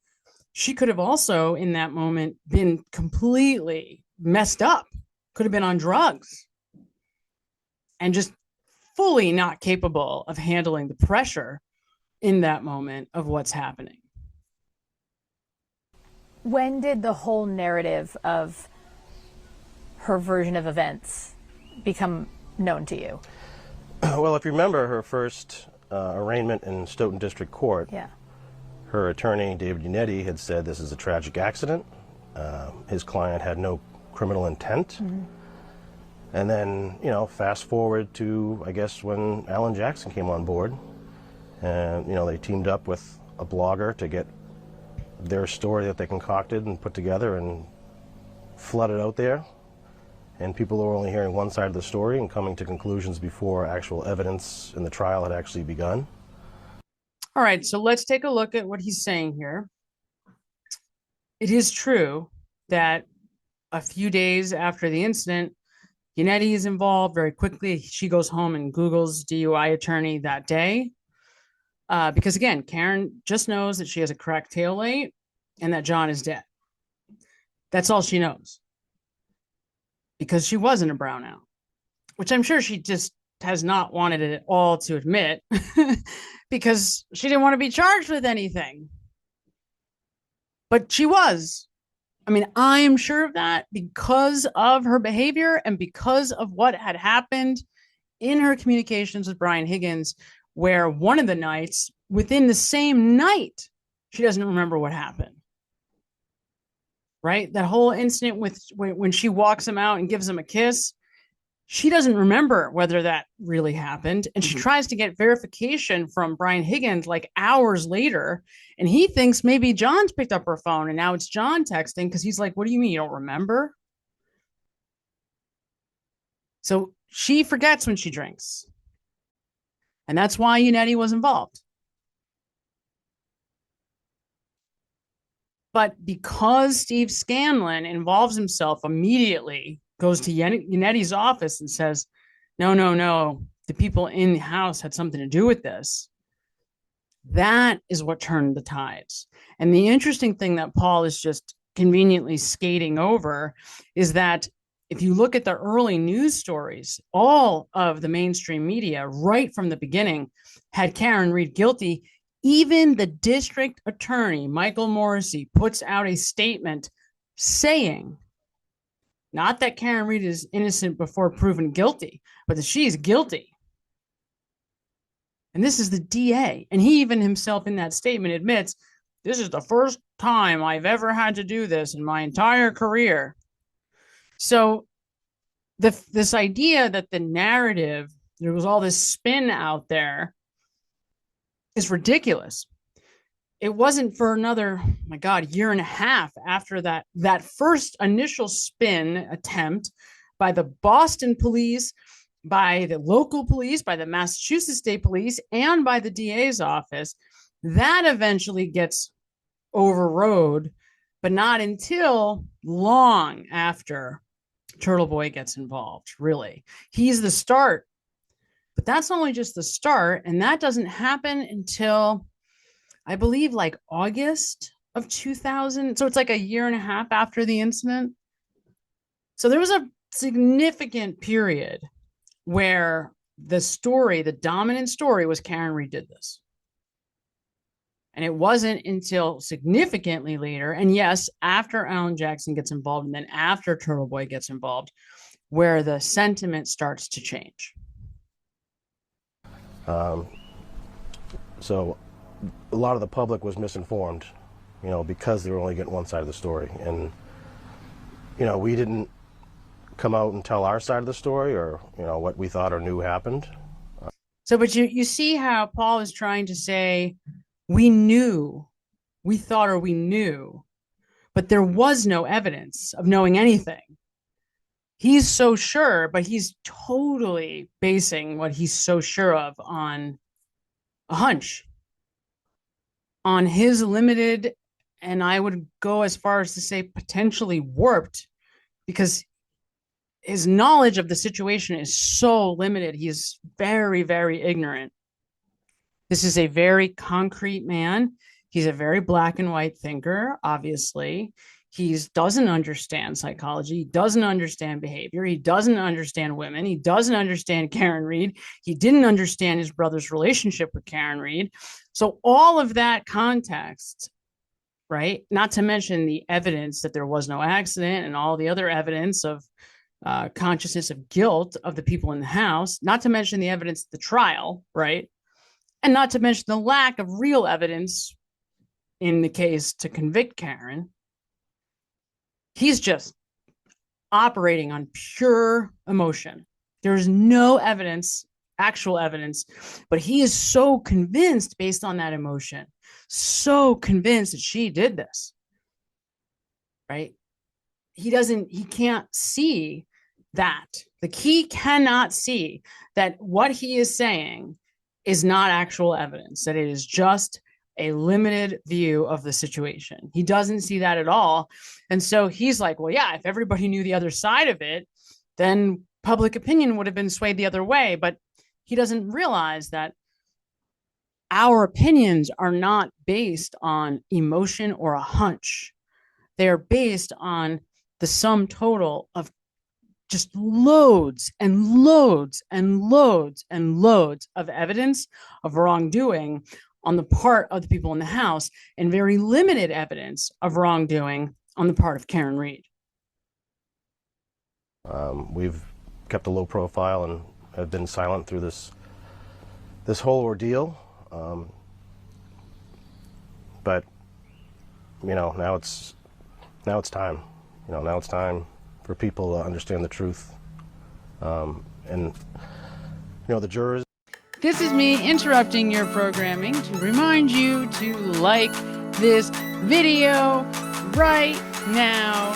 she could have also in that moment been completely messed up, could have been on drugs and just fully not capable of handling the pressure in that moment of what's happening. When did the whole narrative of her version of events become known to you? Well, if you remember her first arraignment in Stoughton District Court, yeah, her attorney, David Unetti, had said this is a tragic accident. His client had no criminal intent. Mm-hmm. And then, fast forward to, I guess, when Alan Jackson came on board. And, they teamed up with a blogger to get their story that they concocted and put together and flooded out there. And people were only hearing one side of the story and coming to conclusions before actual evidence in the trial had actually begun. All right, so let's take a look at what he's saying here. It is true that a few days after the incident, Unetti is involved very quickly. She goes home and Googles DUI attorney that day. Because again, Karen just knows that she has a cracked taillight and that John is dead. That's all she knows. Because she wasn't a brownout, which I'm sure she just has not wanted it at all to admit because she didn't want to be charged with anything. But she was. I mean, I am sure of that because of her behavior and because of what had happened in her communications with Brian Higgins, where one of the nights, within the same night, she doesn't remember what happened. Right? That whole incident when she walks him out and gives him a kiss, she doesn't remember whether that really happened. And she tries to get verification from Brian Higgins like hours later. And he thinks maybe John's picked up her phone and now it's John texting because he's like, what do you mean you don't remember? So she forgets when she drinks. And that's why Unetti was involved. But because Steve Scanlon involves himself immediately, goes to Unetti's office and says, no, the people in the house had something to do with this. That is what turned the tides. And the interesting thing that Paul is just conveniently skating over is that if you look at the early news stories, all of the mainstream media right from the beginning had Karen Read guilty. Even the district attorney, Michael Morrissey, puts out a statement saying, not that Karen Read is innocent before proven guilty, but that she is guilty. And this is the DA. And he even himself in that statement admits, this is the first time I've ever had to do this in my entire career. So this idea that the narrative, there was all this spin out there, is ridiculous. It wasn't for another, oh my God, year and a half after that first initial spin attempt by the Boston police, by the local police, by the Massachusetts State Police, and by the DA's office, that eventually gets overrode, but not until long after Turtle Boy gets involved, really. He's the start, but that's only just the start, and that doesn't happen until, I believe, like August of 2000. So it's like a year and a half after the incident. So there was a significant period where the dominant story was Karen Read did this. And it wasn't until significantly later, and yes, after Alan Jackson gets involved, and then after Turtle Boy gets involved, where the sentiment starts to change. So a lot of the public was misinformed, because they were only getting one side of the story. And, we didn't come out and tell our side of the story, or, what we thought or knew happened. So, but you see how Paul is trying to say, we knew, we thought, or we knew, but there was no evidence of knowing anything. He's so sure, but he's totally basing what he's so sure of on a hunch, on his limited, and I would go as far as to say potentially warped, because his knowledge of the situation is so limited. He is very, very ignorant. This is a very concrete man. He's a very black and white thinker, obviously. He doesn't understand psychology. He doesn't understand behavior. He doesn't understand women. He doesn't understand Karen Read. He didn't understand his brother's relationship with Karen Read. So all of that context, right? Not to mention the evidence that there was no accident and all the other evidence of consciousness of guilt of the people in the house, not to mention the evidence at the trial, right? And not to mention the lack of real evidence in the case to convict Karen. He's just operating on pure emotion. There's no evidence, actual evidence, but he is so convinced based on that emotion, so convinced that she did this, right? He can't see that. He cannot see that what he is saying is not actual evidence, that it is just a limited view of the situation. He doesn't see that at all. And so he's like, well, yeah, if everybody knew the other side of it, then public opinion would have been swayed the other way. But he doesn't realize that our opinions are not based on emotion or a hunch. They are based on the sum total of just loads and loads and loads and loads of evidence of wrongdoing on the part of the people in the house, and very limited evidence of wrongdoing on the part of Karen Read. We've kept a low profile and have been silent through this whole ordeal. But now it's time. Now it's time for people to understand the truth. And the jurors. This is me interrupting your programming to remind you to like this video right now.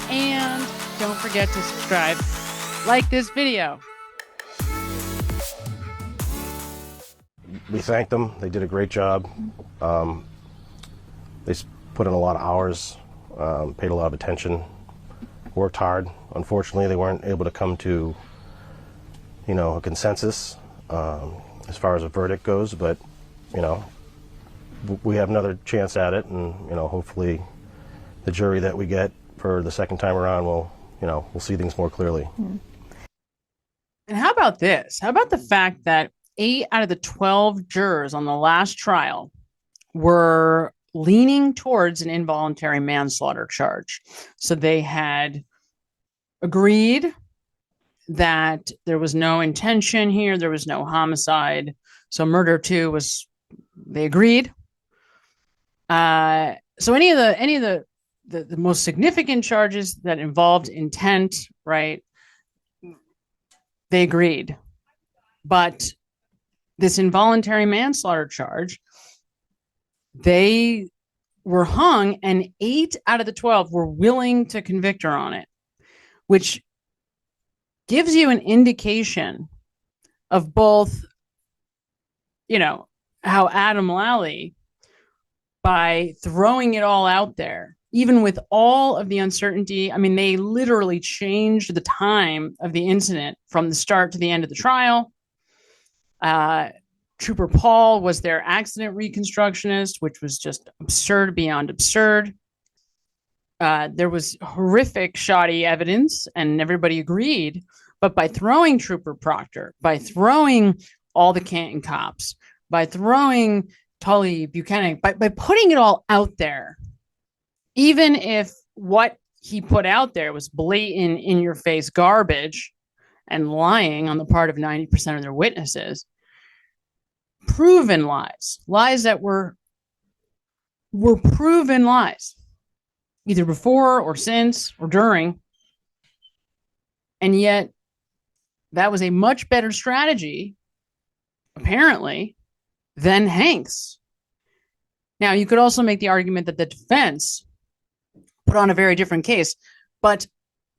And don't forget to subscribe. Like this video. We thank them. They did a great job. They put in a lot of hours, paid a lot of attention, worked hard. Unfortunately, they weren't able to come to, a consensus as far as a verdict goes, but, we have another chance at it, and, hopefully the jury that we get for the second time around will see things more clearly. And how about this? How about the fact that 8 out of the 12 jurors on the last trial were leaning towards an involuntary manslaughter charge? So they had agreed that there was no intention here, there was no homicide. So murder too was, they agreed. So any of the most significant charges that involved intent, right? they agreed. But this involuntary manslaughter charge, they were hung, and 8 out of the 12 were willing to convict her on it, which gives you an indication of both, how Adam Lally, by throwing it all out there, even with all of the uncertainty, I mean, they literally changed the time of the incident from the start to the end of the trial. Trooper Paul was their accident reconstructionist, which was just absurd beyond absurd. There was horrific, shoddy evidence, and everybody agreed. But by throwing Trooper Proctor, by throwing all the Canton cops, by throwing Tully Buchanan, by putting it all out there, even if what he put out there was blatant, in-your-face garbage and lying on the part of 90% of their witnesses, proven lies that were proven lies, either before or since or during. And yet that was a much better strategy, apparently, than Hank's. Now, you could also make the argument that the defense put on a very different case, but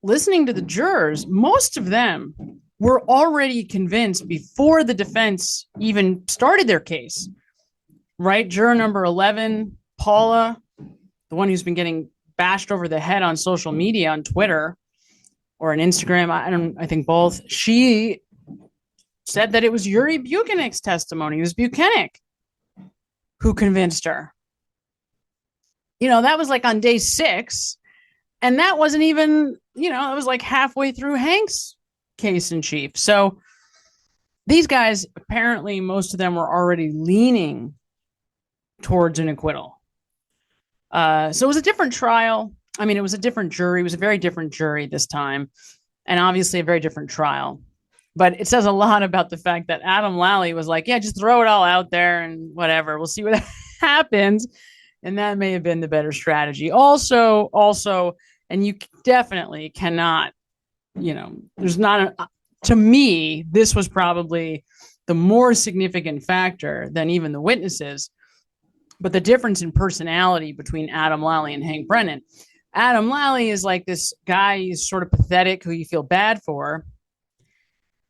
listening to the jurors, most of them were already convinced before the defense even started their case, right? Juror number 11, Paula, the one who's been getting bashed over the head on social media, on Twitter or on Instagram, I think both, she said that it was Yuri Buchanan's testimony. It was Buchanan who convinced her. That was like on day 6, and that wasn't even, it was like halfway through Hank's case in chief. So these guys, apparently most of them were already leaning towards an acquittal. So it was a different trial. I mean, it was a different jury. It was a very different jury this time, and obviously a very different trial. But it says a lot about the fact that Adam Lally was like, yeah, just throw it all out there and whatever. We'll see what happens. And that may have been the better strategy. Also, and you definitely cannot, there's not to me, this was probably the more significant factor than even the witnesses, but the difference in personality between Adam Lally and Hank Brennan. Adam Lally is like this guy, he's sort of pathetic, who you feel bad for.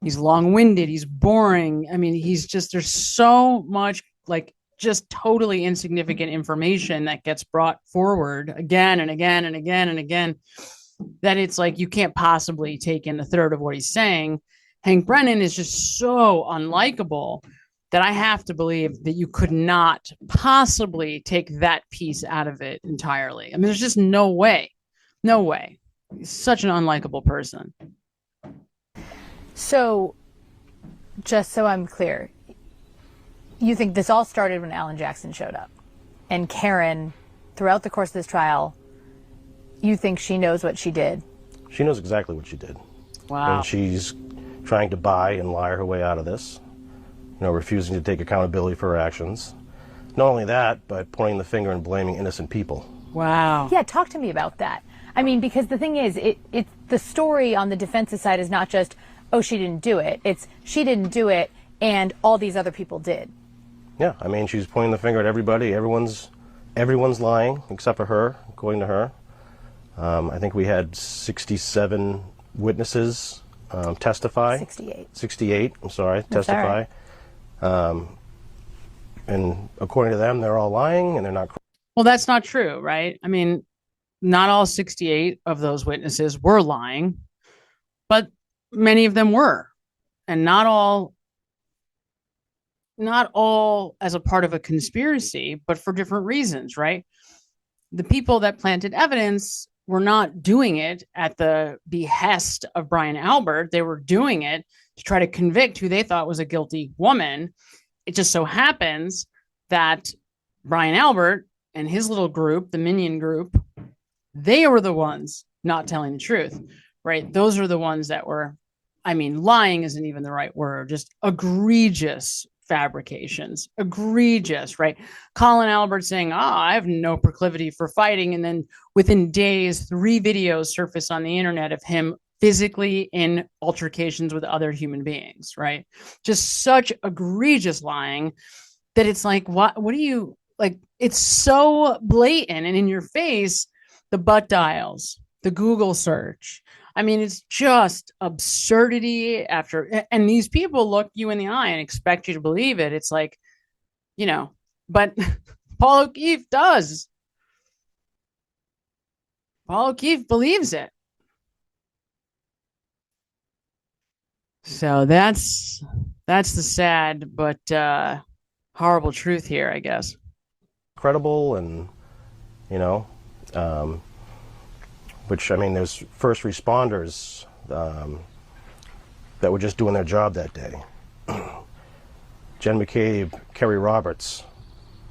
He's long-winded, he's boring. I mean, there's so much just totally insignificant information that gets brought forward again and again and again and again, that it's like you can't possibly take in a third of what he's saying. Hank Brennan is just so unlikable that I have to believe that you could not possibly take that piece out of it entirely. I mean, there's just no way. He's such an unlikable person. So, just so I'm clear, you think this all started when Alan Jackson showed up, and Karen, throughout the course of this trial, you think she knows what she did? She knows exactly what she did. Wow. And she's trying to buy and lie her way out of this, refusing to take accountability for her actions. Not only that, but pointing the finger and blaming innocent people. Wow. Yeah, talk to me about that. I mean, because the thing is, the story on the defense's side is not just, oh, she didn't do it. It's she didn't do it and all these other people did. Yeah, I mean, she's pointing the finger at everybody. Everyone's lying except for her, according to her. I think we had 67 witnesses testify. 68, I'm sorry, That's testify. right. And according to them, they're all lying and they're not. Well, that's not true, right? I mean, not all 68 of those witnesses were lying, but many of them were, and not all as a part of a conspiracy, but for different reasons, right? The people that planted evidence were not doing it at the behest of Brian Albert. They were doing it to try to convict who they thought was a guilty woman. It just so happens that Brian Albert and his little group, the Minion group, they were the ones not telling the truth, right? Those are the ones that were, I mean, lying isn't even the right word, just egregious fabrications, egregious, right? Colin Albert saying, I have no proclivity for fighting. And then within days, 3 videos surface on the internet of him physically in altercations with other human beings, right? Just such egregious lying that it's like, what do you like? It's so blatant and in your face, the butt dials, the Google search. I mean, it's just absurdity and these people look you in the eye and expect you to believe it. It's like, but Paul O'Keefe does. Paul O'Keefe believes it. So that's the sad but horrible truth here, I guess. Credible and, which, I mean, there's first responders that were just doing their job that day. Jen McCabe, Kerry Roberts,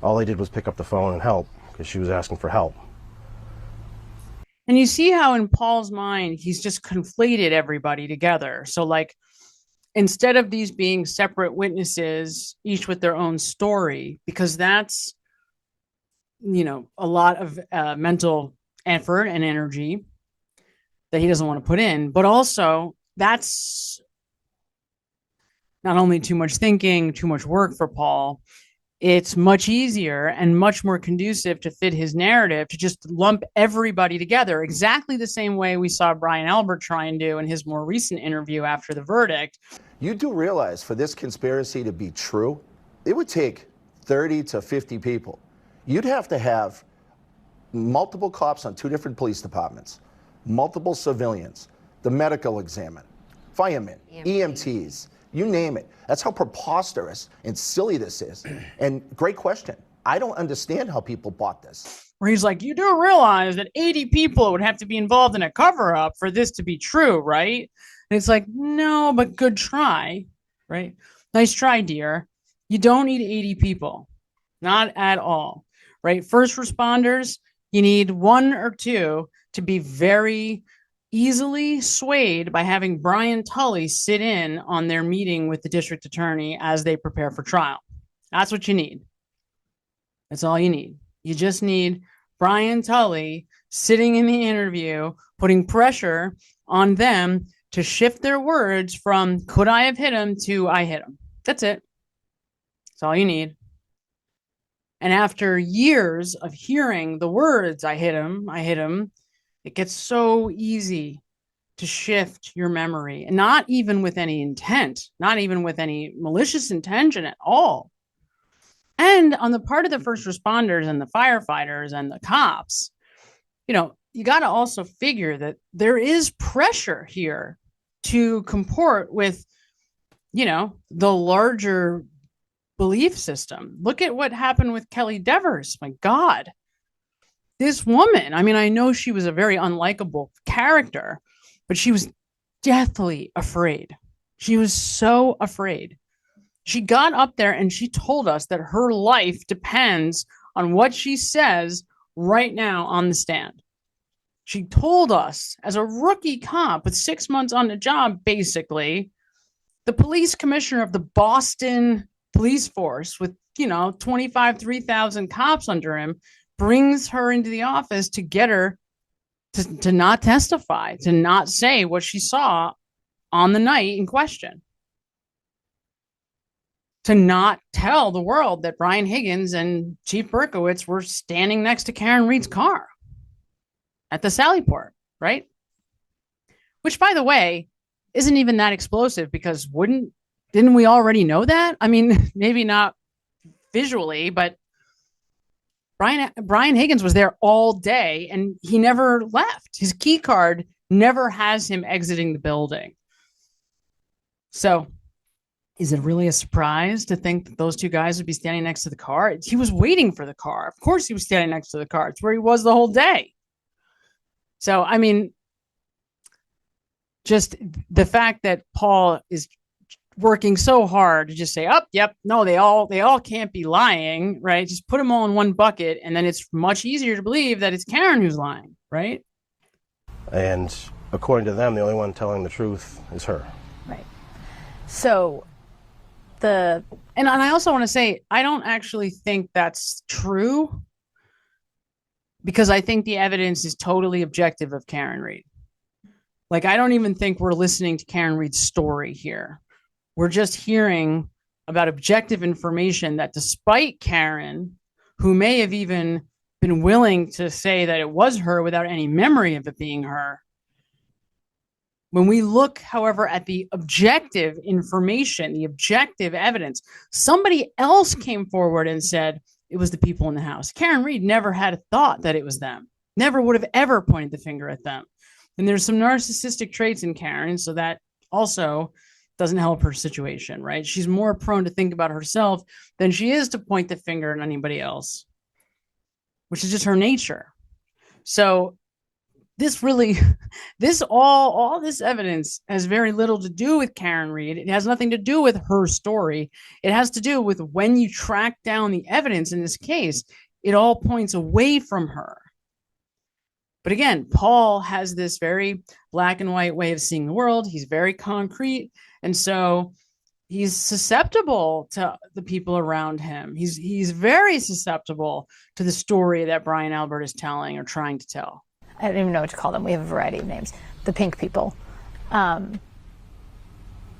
all they did was pick up the phone and help because she was asking for help. And you see how in Paul's mind, he's just conflated everybody together. So like, instead of these being separate witnesses, each with their own story, because that's, a lot of mental effort and energy that he doesn't want to put in, but also that's not only too much thinking, too much work for Paul, it's much easier and much more conducive to fit his narrative to just lump everybody together exactly the same way we saw Brian Albert try and do in his more recent interview after the verdict. You do realize for this conspiracy to be true, it would take 30 to 50 people. You'd have to have multiple cops on 2 different police departments, multiple civilians, the medical examiner, firemen, EMTs, you name it. That's how preposterous and silly this is. And great question. I don't understand how people bought this. Where he's like, you do realize that 80 people would have to be involved in a cover-up for this to be true, right? And it's like, no, but good try, right? Nice try, dear. You don't need 80 people. Not at all, right? First responders, you need 1 or 2 to be very easily swayed by having Brian Tully sit in on their meeting with the district attorney as they prepare for trial. That's what you need. That's all you need. You just need Brian Tully sitting in the interview, putting pressure on them to shift their words from could I have hit him to I hit him. That's it. That's all you need. And after years of hearing the words I hit him, it gets so easy to shift your memory, and not even with any intent, not even with any malicious intention at all. And on the part of the first responders and the firefighters and the cops, you got to also figure that there is pressure here to comport with, the larger belief system. Look at what happened with Kelly Devers. My God. This woman, I mean, I know she was a very unlikable character, but she was deathly afraid. She was so afraid. She got up there and she told us that her life depends on what she says right now on the stand. She told us as a rookie cop with 6 months on the job, basically, the police commissioner of the Boston police force with, 3,000 cops under him brings her into the office to get her to not testify, to not say what she saw on the night in question, to not tell the world that Brian Higgins and Chief Berkowitz were standing next to Karen Reed's car at the Sallyport, right? Which, by the way, isn't even that explosive because didn't we already know that? I mean, maybe not visually, but Brian Higgins was there all day and he never left. His key card never has him exiting the building. So is it really a surprise to think that those 2 guys would be standing next to the car? He was waiting for the car. Of course he was standing next to the car. It's where he was the whole day. So, I mean, just the fact that Paul is working so hard to just say, no, they all can't be lying, right? Just put them all in one bucket, and then it's much easier to believe that it's Karen who's lying, right? And according to them, the only one telling the truth is her. Right. So and I also want to say, I don't actually think that's true because I think the evidence is totally objective of Karen Reed. Like, I don't even think we're listening to Karen Reed's story here. We're just hearing about objective information that, despite Karen, who may have even been willing to say that it was her without any memory of it being her, when we look, however, at the objective information, the objective evidence, somebody else came forward and said it was the people in the house. Karen Reed never had a thought that it was them, never would have ever pointed the finger at them. And there's some narcissistic traits in Karen, so that also doesn't help her situation, right? She's more prone to think about herself than she is to point the finger at anybody else, which is just her nature. So this really, all this evidence has very little to do with Karen Reed. It has nothing to do with her story. It has to do with when you track down the evidence in this case, it all points away from her. But again, Paul has this very black and white way of seeing the world. He's very concrete. And so he's susceptible to the people around him. He's very susceptible to the story that Brian Albert is telling or trying to tell. I don't even know what to call them. We have a variety of names. The pink people.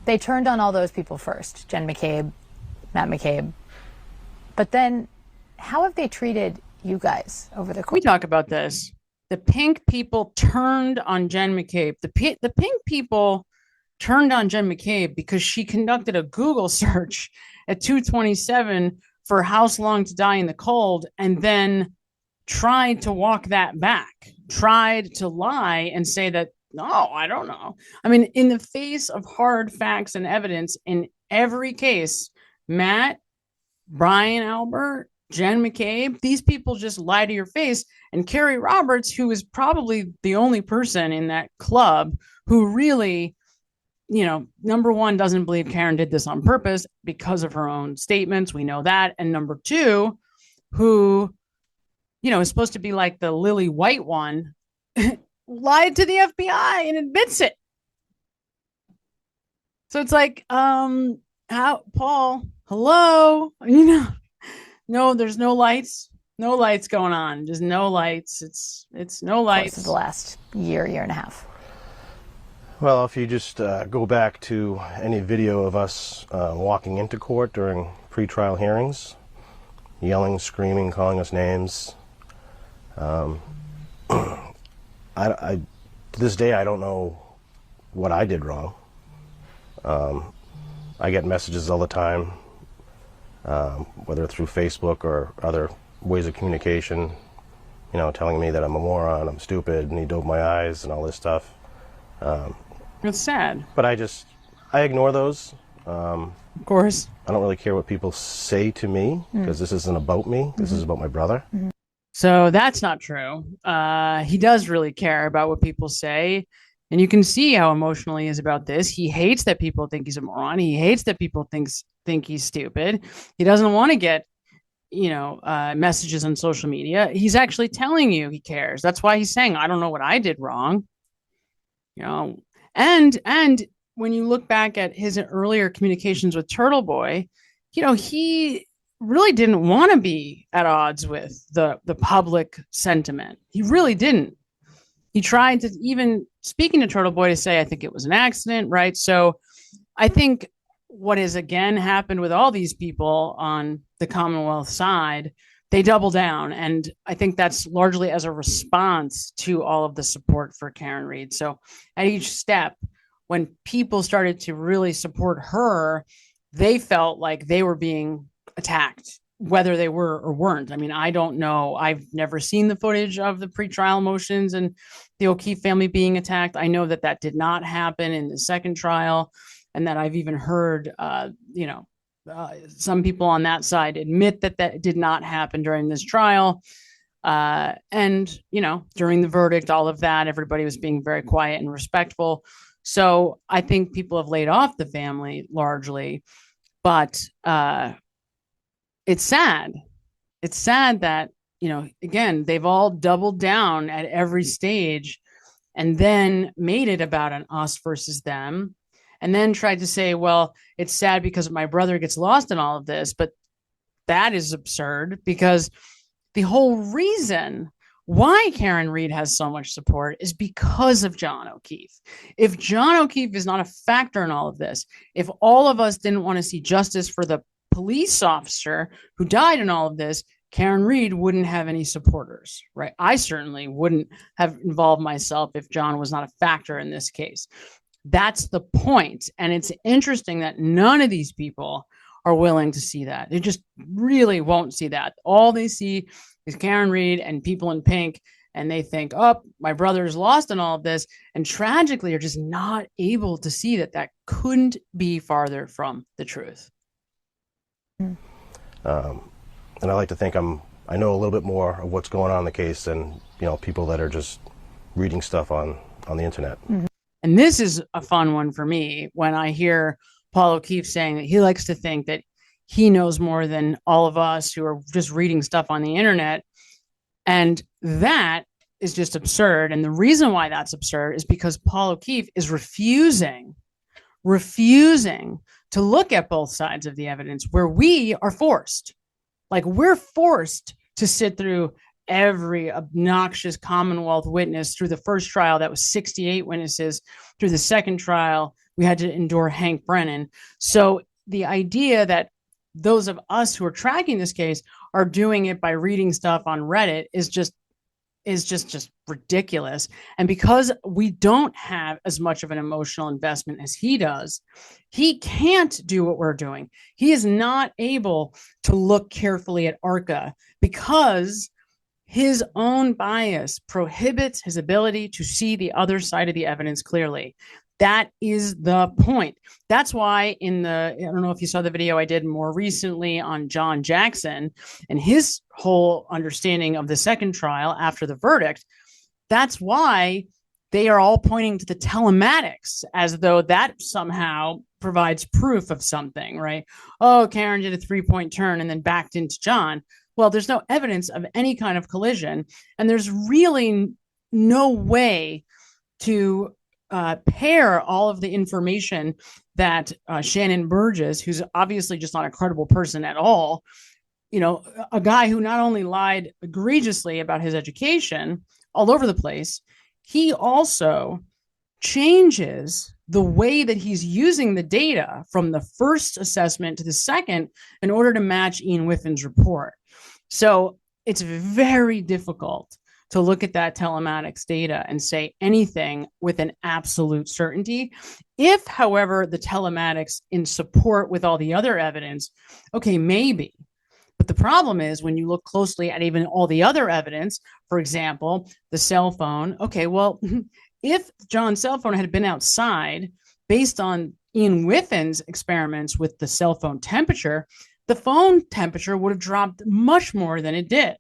They turned on all those people first. Jen McCabe, Matt McCabe. But then how have they treated you guys over the course? We talk about this. The pink people turned on Jen McCabe. The pink people turned on Jen McCabe because she conducted a Google search at 2:27 for House Long to Die in the Cold, and then tried to walk that back, tried to lie and say that, no, I don't know. I mean, in the face of hard facts and evidence in every case, Matt, Brian Albert, Jen McCabe, these people just lie to your face. And Carrie Roberts, who is probably the only person in that club who really, number one, doesn't believe Karen did this on purpose because of her own statements. We know that. And number two, who, is supposed to be like the lily white one, lied to the FBI and admits it. So it's like, how, Paul, hello, no, there's no lights going on. Just no lights. It's no lights. Of the last year and a half. Well, if you just go back to any video of us walking into court during pretrial hearings, yelling, screaming, calling us names, I to this day, I don't know what I did wrong. I get messages all the time, whether through Facebook or other ways of communication, telling me that I'm a moron, I'm stupid, need to open my eyes and all this stuff. It's sad. But I ignore those. Of course. I don't really care what people say to me because this isn't about me. This is about my brother. Mm-hmm. So that's not true. He does really care about what people say. And you can see how emotional he is about this. He hates that people think he's a moron. He hates that people think he's stupid. He doesn't want to get, messages on social media. He's actually telling you he cares. That's why he's saying, I don't know what I did wrong. And when you look back at his earlier communications with Turtle Boy, he really didn't want to be at odds with the public sentiment. He really didn't. He tried to, even speaking to Turtle Boy, to say, I think it was an accident, right? So I think what has again happened with all these people on the Commonwealth side, they double down. And I think that's largely as a response to all of the support for Karen Reed. So at each step, when people started to really support her, they felt like they were being attacked, whether they were or weren't. I mean, I don't know. I've never seen the footage of the pretrial motions and the O'Keefe family being attacked. I know that did not happen in the second trial, and that I've even heard, some people on that side admit that did not happen during this trial. And during the verdict, all of that, everybody was being very quiet and respectful. So I think people have laid off the family largely, but it's sad. It's sad that, again, they've all doubled down at every stage and then made it about an us versus them, and then tried to say, well, it's sad because my brother gets lost in all of this. But that is absurd, because the whole reason Why Karen Reed has so much support is because of John O'Keefe. If John O'Keefe is not a factor in all of this, if all of us didn't want to see justice for the police officer who died in all of this, Karen Reed wouldn't have any supporters, right? I certainly wouldn't have involved myself if John was not a factor in this case. That's the point. And it's interesting that none of these people are willing to see that. They just really won't see that. All they see is Karen Reed and people in pink, and they think, oh, my brother's lost in all of this. And tragically, are just not able to see that that couldn't be farther from the truth. And I like to think I know a little bit more of what's going on in the case than, people that are just reading stuff on the internet. Mm-hmm. And this is a fun one for me when I hear Paul O'Keefe saying that he likes to think that he knows more than all of us who are just reading stuff on the internet. And that is just absurd. And the reason why that's absurd is because Paul O'Keefe is refusing to look at both sides of the evidence, where we are forced. Like, we're forced to sit through every obnoxious Commonwealth witness through the first trial. That was 68 witnesses. Through the second trial, we had to endure Hank Brennan. So the idea that those of us who are tracking this case are doing it by reading stuff on Reddit is just ridiculous. And because we don't have as much of an emotional investment as he does, he can't do what we're doing. He is not able to look carefully at ARCA because his own bias prohibits his ability to see the other side of the evidence clearly. That is the point. That's why I don't know if you saw the video I did more recently on John Jackson and his whole understanding of the second trial after the verdict. That's why they are all pointing to the telematics as though that somehow provides proof of something, right? Oh, Karen did a 3-point turn and then backed into John. Well, there's no evidence of any kind of collision, and there's really no way to pair all of the information that Shannon Burgess, who's obviously just not a credible person at all, a guy who not only lied egregiously about his education all over the place, he also changes the way that he's using the data from the first assessment to the second in order to match Ian Whiffin's report. So it's very difficult to look at that telematics data and say anything with an absolute certainty. If, however, the telematics in support with all the other evidence, okay, maybe. But the problem is when you look closely at even all the other evidence, for example, the cell phone, okay, well, if John's cell phone had been outside based on Ian Whiffin's experiments with the cell phone temperature, the phone temperature would have dropped much more than it did.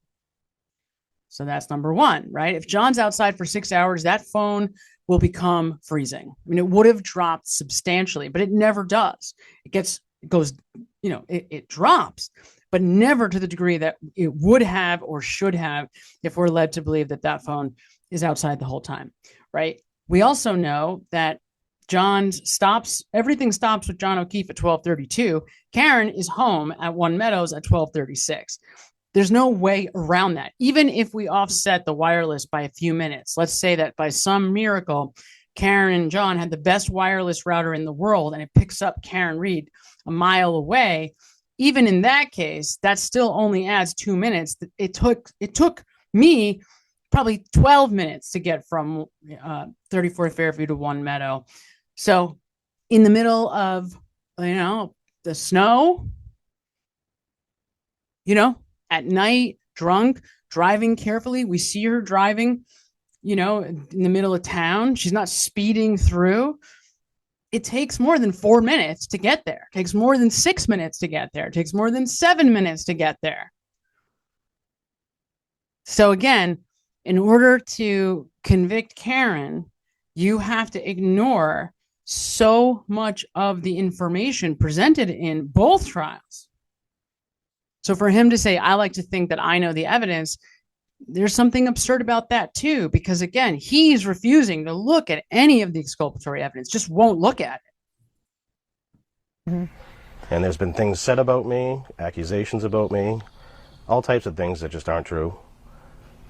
So that's number one, right? If John's outside for 6 hours, that phone will become freezing. I mean, it would have dropped substantially, but it never does. It drops, but never to the degree that it would have or should have if we're led to believe that that phone is outside the whole time, right? We also know that everything stops with John O'Keefe at 12:32. Karen is home at One Meadows at 12:36. There's no way around that. Even if we offset the wireless by a few minutes, let's say that by some miracle, Karen and John had the best wireless router in the world and it picks up Karen Reed a mile away. Even in that case, that still only adds 2 minutes. It took me probably 12 minutes to get from 34th Fairview to One Meadow. So in the middle of, the snow, at night, drunk, driving carefully. We see her driving, in the middle of town. She's not speeding through. It takes more than 4 minutes to get there. It takes more than 6 minutes to get there. It takes more than 7 minutes to get there. So again, in order to convict Karen, you have to ignore so much of the information presented in both trials. So for him to say, I like to think that I know the evidence, there's something absurd about that too, because again, he's refusing to look at any of the exculpatory evidence, just won't look at it. Mm-hmm. And there's been things said about me, accusations about me, all types of things that just aren't true.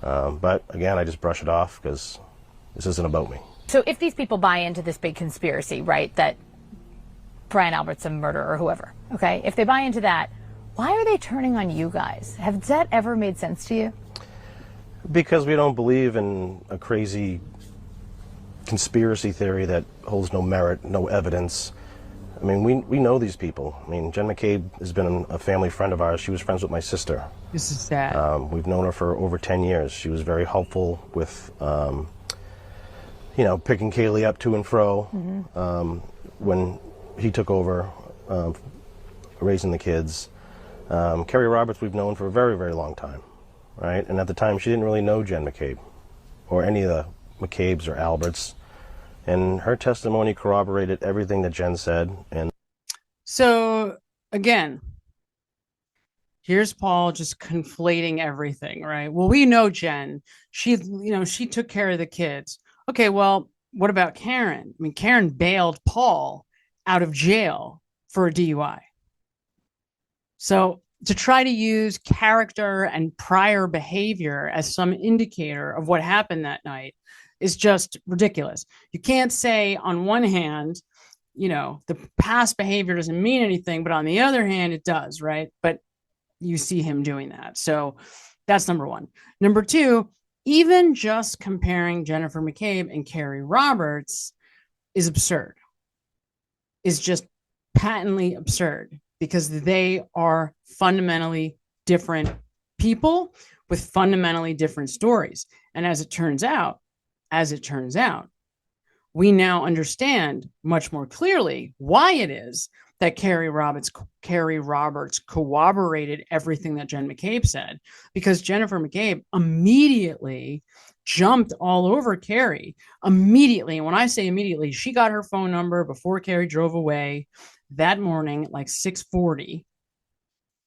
But again, I just brush it off because this isn't about me. So if these people buy into this big conspiracy, right, that Brian Albert's a murderer or whoever, okay, if they buy into that, why are they turning on you guys? Has that ever made sense to you? Because we don't believe in a crazy conspiracy theory that holds no merit, no evidence. I mean, we know these people. I mean, Jen McCabe has been a family friend of ours. She was friends with my sister. This is sad. We've known her for over 10 years. She was very helpful with, picking Kaylee up to and fro when he took over raising the kids. Kerry Roberts we've known for a very, very long time, right? And at the time, she didn't really know Jen McCabe or any of the McCabes or Alberts. And her testimony corroborated everything that Jen said. And so again, here's Paul just conflating everything, right? Well, we know Jen. She took care of the kids. Okay, well, what about Karen? I mean, Karen bailed Paul out of jail for a DUI. So to try to use character and prior behavior as some indicator of what happened that night is just ridiculous. You can't say on one hand, the past behavior doesn't mean anything, but on the other hand, it does, right? But you see him doing that. So that's number one. Number two, even just comparing Jennifer McCabe and Kerry Roberts is absurd. Is just patently absurd because they are fundamentally different people with fundamentally different stories. And as it turns out, we now understand much more clearly why it is that Kerry Roberts corroborated everything that Jen McCabe said, because Jennifer McCabe immediately jumped all over Kerry. Immediately. And when I say immediately, she got her phone number before Kerry drove away that morning at like 6:40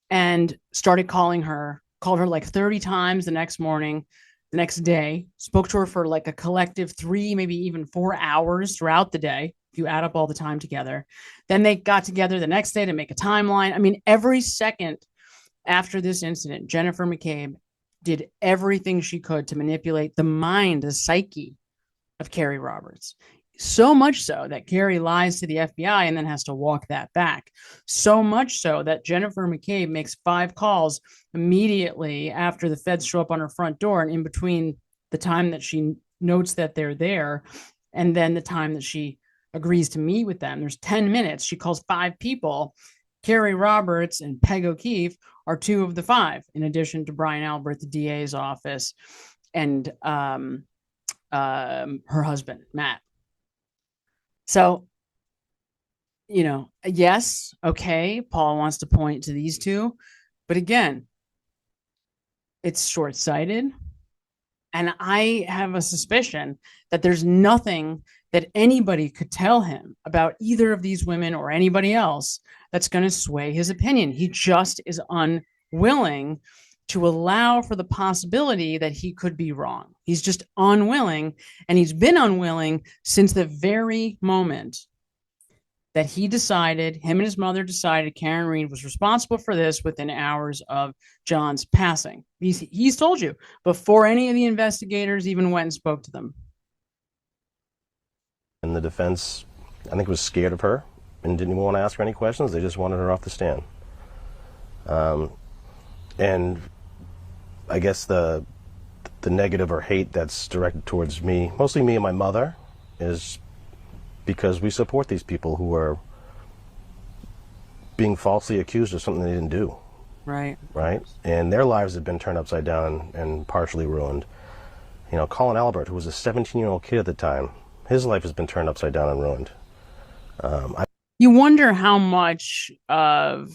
and started calling her, called her like 30 times the next morning. The next day, spoke to her for like a collective 3, maybe even 4 hours throughout the day, if you add up all the time together. Then they got together the next day to make a timeline. I mean, every second after this incident, Jennifer McCabe did everything she could to manipulate the mind, the psyche of Kerry Roberts. So much so that Kerry lies to the FBI and then has to walk that back. So much so that Jennifer McCabe makes 5 calls immediately after the feds show up on her front door, and in between the time that she notes that they're there and then the time that she agrees to meet with them. There's 10 minutes. She calls 5 people. Kerry Roberts and Peg O'Keefe are 2 of the 5, in addition to Brian Albert, the DA's office, and her husband, Matt. So, yes, okay, Paul wants to point to these 2, but again, it's short-sighted. And I have a suspicion that there's nothing that anybody could tell him about either of these women or anybody else that's going to sway his opinion. He just is unwilling to allow for the possibility that he could be wrong. He's just unwilling, and he's been unwilling since the very moment that him and his mother decided Karen Reed was responsible for this within hours of John's passing. He's told you before any of the investigators even went and spoke to them. And the defense, I think, was scared of her and didn't even want to ask her any questions. They just wanted her off the stand. And I guess the negative or hate that's directed towards me, mostly me and my mother, is because we support these people who are being falsely accused of something they didn't do. Right. Right? And their lives have been turned upside down and partially ruined. Colin Albert, who was a 17-year-old kid at the time, his life has been turned upside down and ruined. You wonder how much of,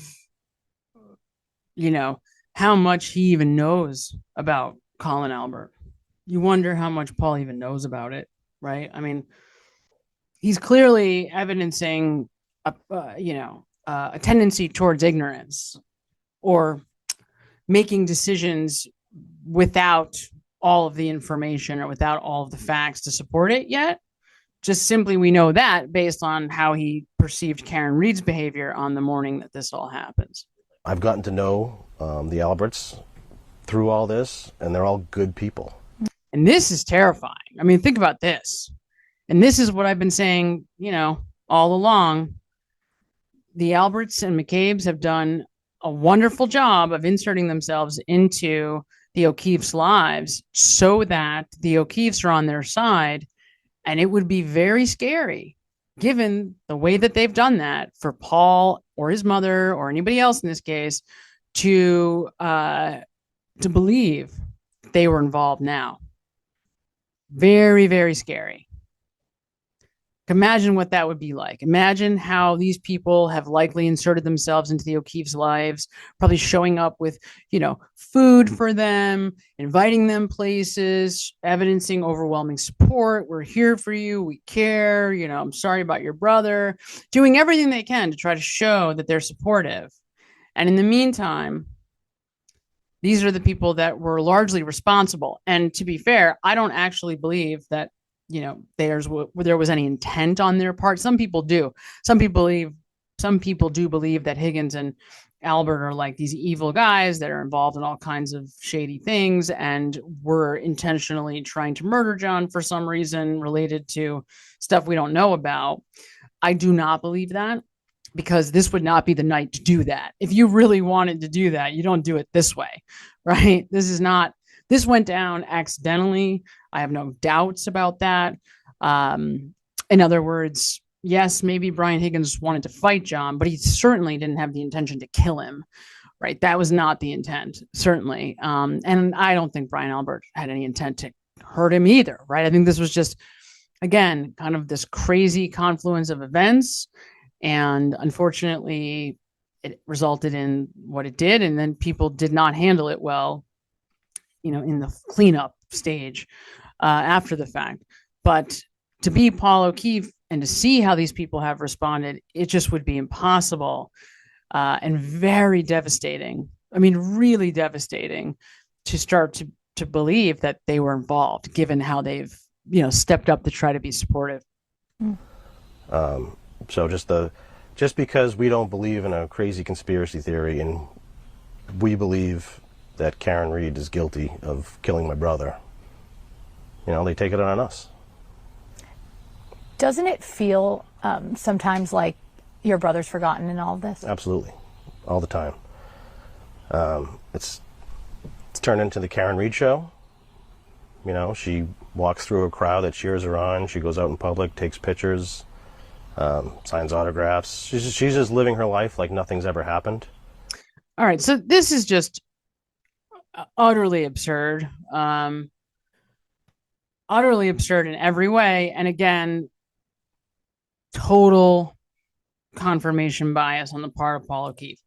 how much he even knows about Colin Albert. You wonder how much Paul even knows about it, right? I mean, he's clearly evidencing a tendency towards ignorance or making decisions without all of the information or without all of the facts to support it yet. Just simply, we know that based on how he perceived Karen Reed's behavior on the morning that this all happens. I've gotten to know the Alberts through all this, and they're all good people. And this is terrifying. I mean, think about this. And this is what I've been saying, all along. The Alberts and McCabe's have done a wonderful job of inserting themselves into the O'Keefe's lives so that the O'Keefe's are on their side. And it would be very scary, given the way that they've done that, for Paul or his mother or anybody else in this case to believe they were involved now. Very, very scary. Imagine what that would be like. Imagine how these people have likely inserted themselves into the O'Keefe's lives, probably showing up with, food for them, inviting them places, evidencing overwhelming support. We're here for you. We care. I'm sorry about your brother, doing everything they can to try to show that they're supportive. And in the meantime, these are the people that were largely responsible. And to be fair, I don't actually believe that there was any intent on their part. Some people do. Some people do believe that Higgins and Albert are like these evil guys that are involved in all kinds of shady things and were intentionally trying to murder John for some reason related to stuff we don't know about. I do not believe that, because this would not be the night to do that. If you really wanted to do that, you don't do it this way, right? This went down accidentally. I have no doubts about that. In other words, yes, maybe Brian Higgins wanted to fight John, but he certainly didn't have the intention to kill him, right? That was not the intent, certainly. And I don't think Brian Albert had any intent to hurt him either, right? I think this was just, again, kind of this crazy confluence of events. And unfortunately, it resulted in what it did. And then people did not handle it well, in the cleanup stage after the fact. But to be Paul O'Keefe and to see how these people have responded, it just would be impossible and very devastating. I mean, really devastating to start to believe that they were involved, given how they've, stepped up to try to be supportive. So just because we don't believe in a crazy conspiracy theory and we believe that Karen Reed is guilty of killing my brother, they take it on us. Doesn't it feel sometimes like your brother's forgotten in all of this? Absolutely. All the time. It's turned into the Karen Reed show. She walks through a crowd that cheers her on. She goes out in public, takes pictures, signs autographs. She's just living her life like nothing's ever happened. All right. So this is just utterly absurd. Utterly absurd in every way. And again, total confirmation bias on the part of Paul O'Keefe.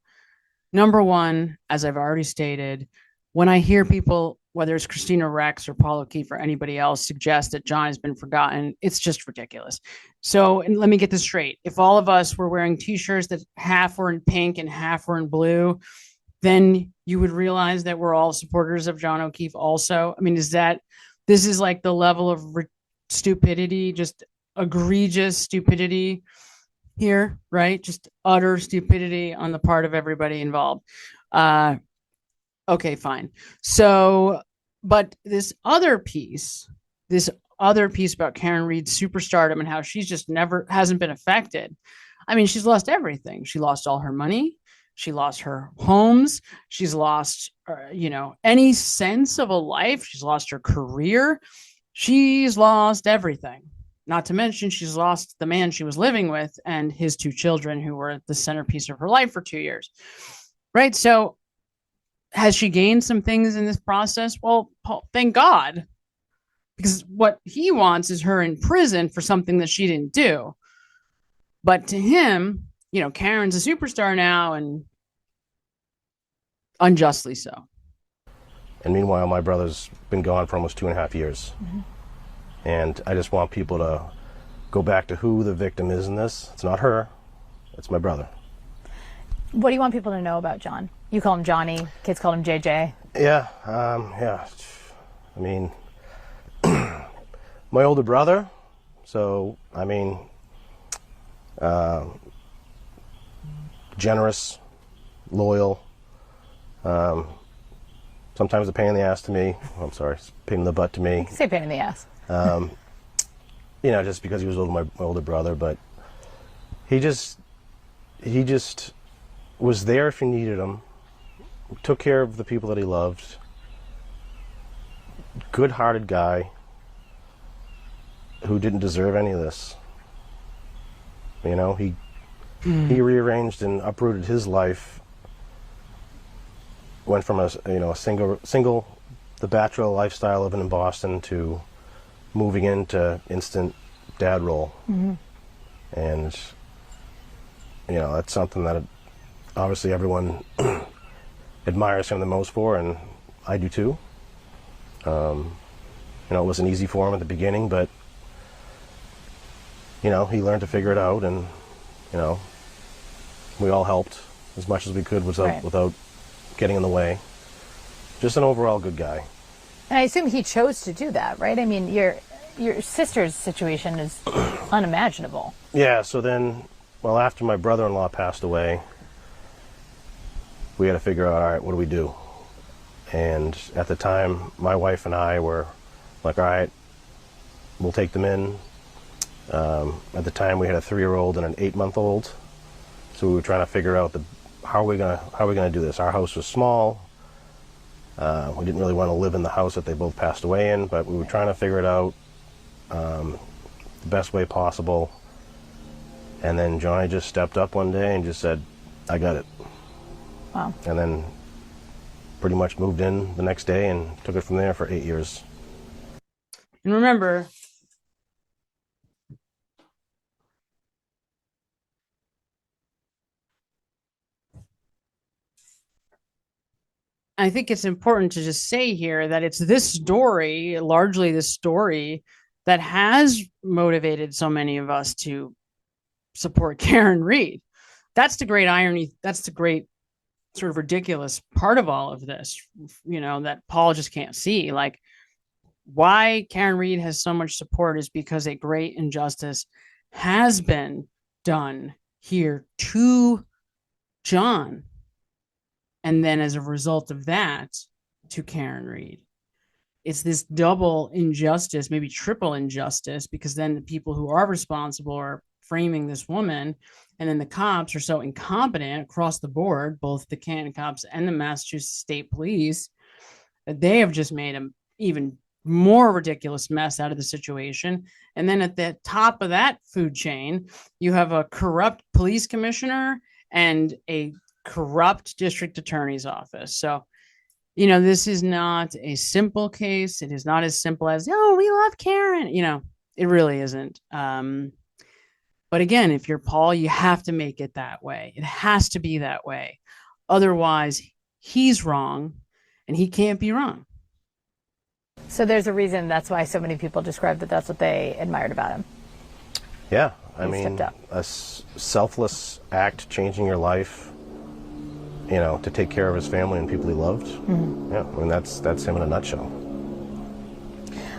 Number one, as I've already stated, when I hear people, whether it's Kristina Rex or Paul O'Keefe or anybody else, suggest that John has been forgotten, it's just ridiculous. So, and let me get this straight. If all of us were wearing t-shirts that half were in pink and half were in blue, then you would realize that we're all supporters of John O'Keefe also. I mean, this is like the level of stupidity, just egregious stupidity here, right? Just utter stupidity on the part of everybody involved. Okay, fine. So, but this other piece about Karen Reed's superstardom and how she's just hasn't been affected. I mean, she's lost everything. She lost all her money. She lost her homes. She's lost, any sense of a life. She's lost her career. She's lost everything. Not to mention, she's lost the man she was living with and his two children, who were the centerpiece of her life for 2 years. Right? So has she gained some things in this process? Well, thank God. Because what he wants is her in prison for something that she didn't do. But to him, Karen's a superstar now, and unjustly so. And meanwhile, my brother's been gone for almost 2.5 years. Mm-hmm. And I just want people to go back to who the victim is in this. It's not her. It's my brother. What do you want people to know about John? You call him Johnny. Kids call him JJ. Yeah. I mean, my older brother. So, I mean, generous, loyal, sometimes a pain in the ass to me. I'm sorry, pain in the butt to me. You can say pain in the ass. You know, just because he was my older brother, but he just was there if you needed him, took care of the people that he loved, good-hearted guy who didn't deserve any of this. You know, he rearranged and uprooted his life, went from a single the bachelor lifestyle living in Boston to moving into instant dad role. And you know, that's something that obviously everyone admires him the most for, and I do too. You know, it wasn't easy for him at the beginning, but you know, he learned to figure it out, and you know, we all helped as much as we could without getting in the way. Just an overall good guy. And I assume he chose to do that, right? I mean, your sister's situation is unimaginable. Yeah, so then, well, after my brother-in-law passed away, we had to figure out, all right, what do we do? And at the time, my wife and I were like, all right, we'll take them in. At the time, we had a 3-year-old and an 8-month-old, so we were trying to figure out how are we gonna do this. Our house was small. We didn't really want to live in the house that they both passed away in, but we were trying to figure it out the best way possible. And then Johnny just stepped up one day and just said, I got it. Wow. And then pretty much moved in the next day and took it from there for 8 years. And remember, I think it's important to just say here that it's this story, largely this story, that has motivated so many of us to support Karen Read. That's the great irony. That's the great sort of ridiculous part of all of this, you know, that Paul just can't see. Like, why Karen Read has so much support is because a great injustice has been done here to John. And then as a result of that, to Karen Read. It's this double injustice, maybe triple injustice, because then the people who are responsible are framing this woman, and then the cops are so incompetent across the board, both the Canton cops and the Massachusetts State Police, that they have just made an even more ridiculous mess out of the situation. And then at the top of that food chain, you have a corrupt police commissioner and a corrupt district attorney's office. So, you know, this is not a simple case. It is not as simple as, oh, we love Karen. You know, it really isn't. But again, if you're Paul, you have to make it that way. It has to be that way. Otherwise, he's wrong and he can't be wrong. So there's a reason that's why so many people describe that that's what they admired about him. Yeah, I mean, a selfless act, changing your life, you know, to take care of his family and people he loved. Yeah, I mean, that's him in a nutshell.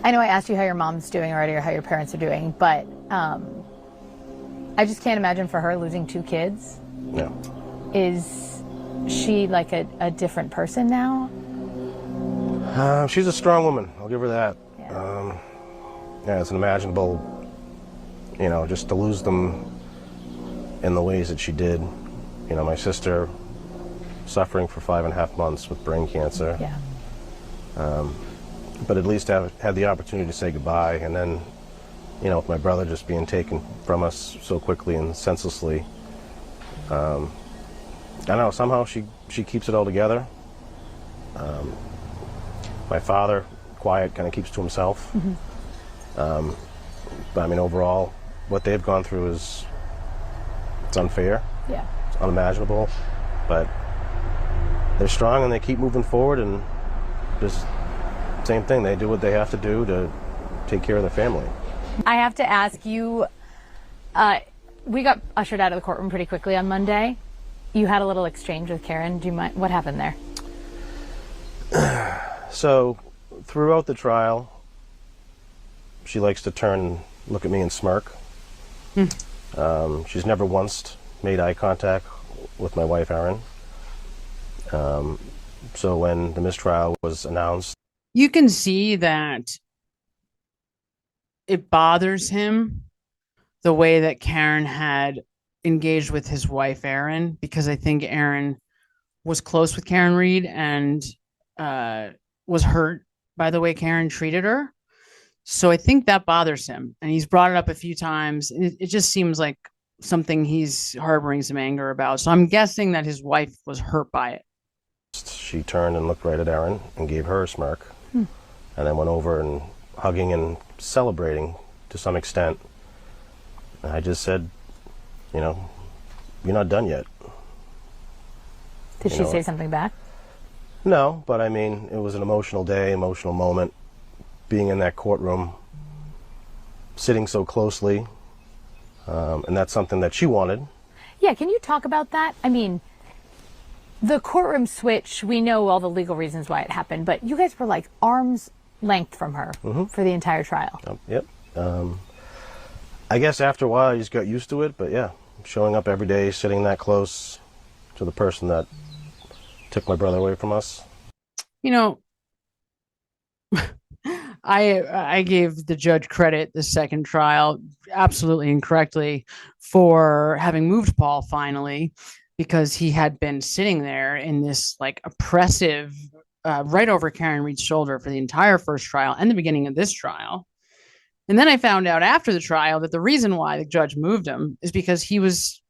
I know I asked you how your mom's doing already or how your parents are doing, but I just can't imagine for her losing 2 kids. Yeah. Is she like a different person now? She's a strong woman. I'll give her that. Yeah. Yeah, it's unimaginable, you know, just to lose them in the ways that she did. You know, my sister suffering for 5.5 months with brain cancer. Yeah. But at least had the opportunity to say goodbye, and then, you know, with my brother just being taken from us so quickly and senselessly, I don't know, somehow she keeps it all together. My father, quiet, kind of keeps to himself. But I mean, overall, what they've gone through it's unfair. Yeah. It's unimaginable, but they're strong and they keep moving forward, and just same thing, they do what they have to do to take care of their family. I have to ask you, we got ushered out of the courtroom pretty quickly on Monday. You had a little exchange with Karen. Do you mind? What happened there? So throughout the trial, she likes to turn and look at me and smirk. She's never once made eye contact with my wife, Erin. So when the mistrial was announced, You can see that it bothers him the way that Karen had engaged with his wife, Erin, because I think Erin was close with Karen Reed and was hurt by the way Karen treated her. So I think that bothers him. And he's brought it up a few times. It just seems like something he's harboring some anger about. So I'm guessing that his wife was hurt by it. she turned and looked right at Erin and gave her a smirk, and then went over and hugging and celebrating to some extent. And I just said, you know, you're not done yet. Did she say something back? No, but I mean, it was an emotional day, emotional moment, being in that courtroom, sitting so closely, and that's something that she wanted. Yeah, can you talk about that? I mean, the courtroom switch, we know all the legal reasons why it happened, but you guys were like arm's length from her for the entire trial. Yep. I guess after a while, you just got used to it, but yeah, showing up every day, sitting that close to the person that took my brother away from us. You know, I gave the judge credit the second trial, absolutely incorrectly, for having moved Paul finally, because he had been sitting there in this like oppressive, right over Karen Reed's shoulder for the entire first trial and the beginning of this trial. And then I found out after the trial that the reason why the judge moved him is because he was,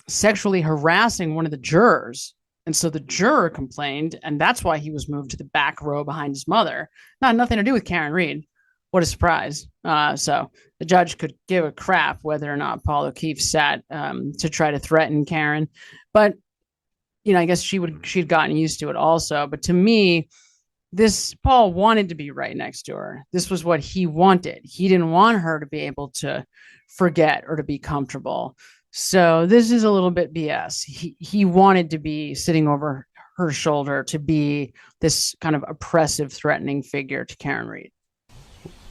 sexually harassing one of the jurors. And so the juror complained, and that's why he was moved to the back row behind his mother. Nothing to do with Karen Reed. What a surprise. So the judge could give a crap whether or not Paul O'Keefe sat to try to threaten Karen. But, I guess she'd gotten used to it also. But to me, Paul wanted to be right next to her. This was what he wanted. He didn't want her to be able to forget or to be comfortable. So this is a little bit BS. He wanted to be sitting over her shoulder, to be this kind of oppressive, threatening figure to Karen Reed.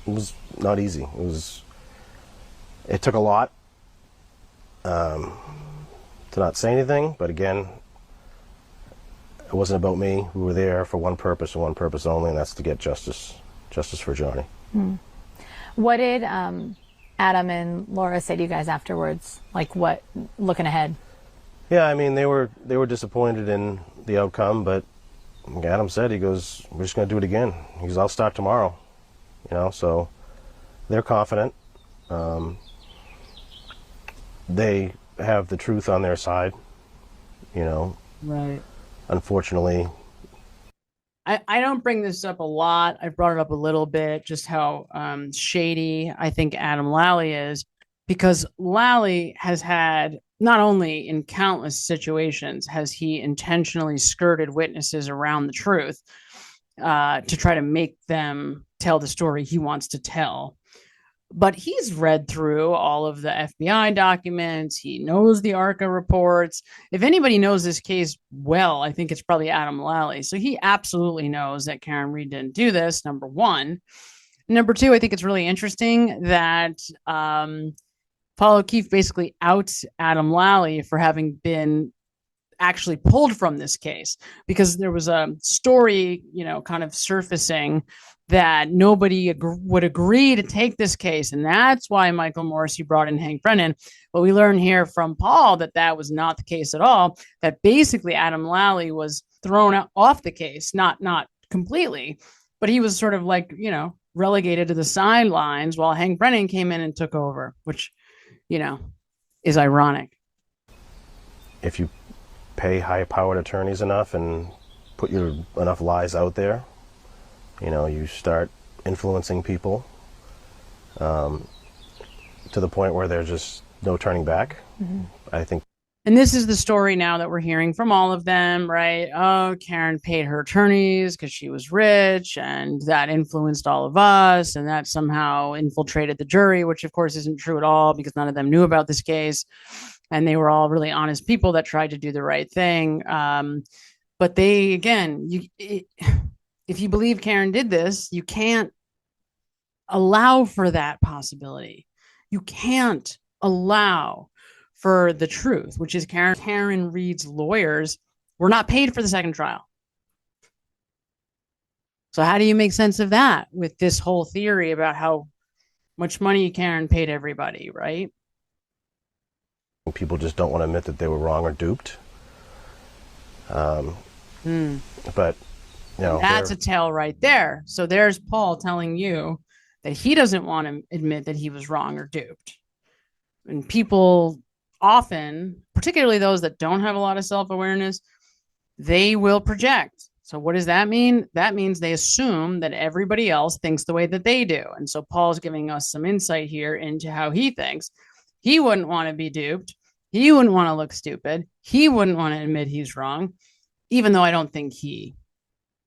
It was not easy. It took a lot to not say anything, but again, it wasn't about me. We were there for one purpose and one purpose only, and that's to get justice for Johnny. What did Adam and Laura say to you guys afterwards? Like, what, looking ahead? Yeah, I mean, they were disappointed in the outcome, but like Adam said, he goes, we're just going to do it again. He goes, I'll start tomorrow. So they're confident. They have the truth on their side, Right. Unfortunately. I don't bring this up a lot. I brought it up a little bit, just how shady I think Adam Lally is, because Lally has had, not only in countless situations has he intentionally skirted witnesses around the truth to try to make them tell the story he wants to tell. But he's read through all of the FBI documents. He knows the ARCA reports. If anybody knows this case well, I think it's probably Adam Lally. So he absolutely knows that Karen Reed didn't do this, number one. Number two, I think it's really interesting that Paul O'Keefe basically outs Adam Lally for having been actually pulled from this case, because there was a story, kind of surfacing that nobody would agree to take this case. And that's why Michael Morrissey brought in Hank Brennan. But we learned here from Paul that was not the case at all, that basically Adam Lally was thrown off the case, not completely, but he was sort of like, relegated to the sidelines while Hank Brennan came in and took over, which, is ironic. If you pay high-powered attorneys enough and put enough lies out there, you start influencing people to the point where there's just no turning back. I think. And this is the story now that we're hearing from all of them, right? Oh, Karen paid her attorneys because she was rich, and that influenced all of us, and that somehow infiltrated the jury, which of course isn't true at all, because none of them knew about this case. And they were all really honest people that tried to do the right thing. But they, again, if you believe Karen did this, you can't allow for that possibility. You can't allow for the truth, which is Karen Reed's lawyers were not paid for the second trial. So how do you make sense of that with this whole theory about how much money Karen paid everybody, right? People just don't want to admit that they were wrong or duped. But, you know, that's a tell right there. So there's Paul telling you that he doesn't want to admit that he was wrong or duped. And people often, particularly those that don't have a lot of self-awareness, they will project. So what does that mean? That means they assume that everybody else thinks the way that they do. And so Paul's giving us some insight here into how he thinks. He wouldn't want to be duped. He wouldn't want to look stupid. He wouldn't want to admit he's wrong, even though I don't think he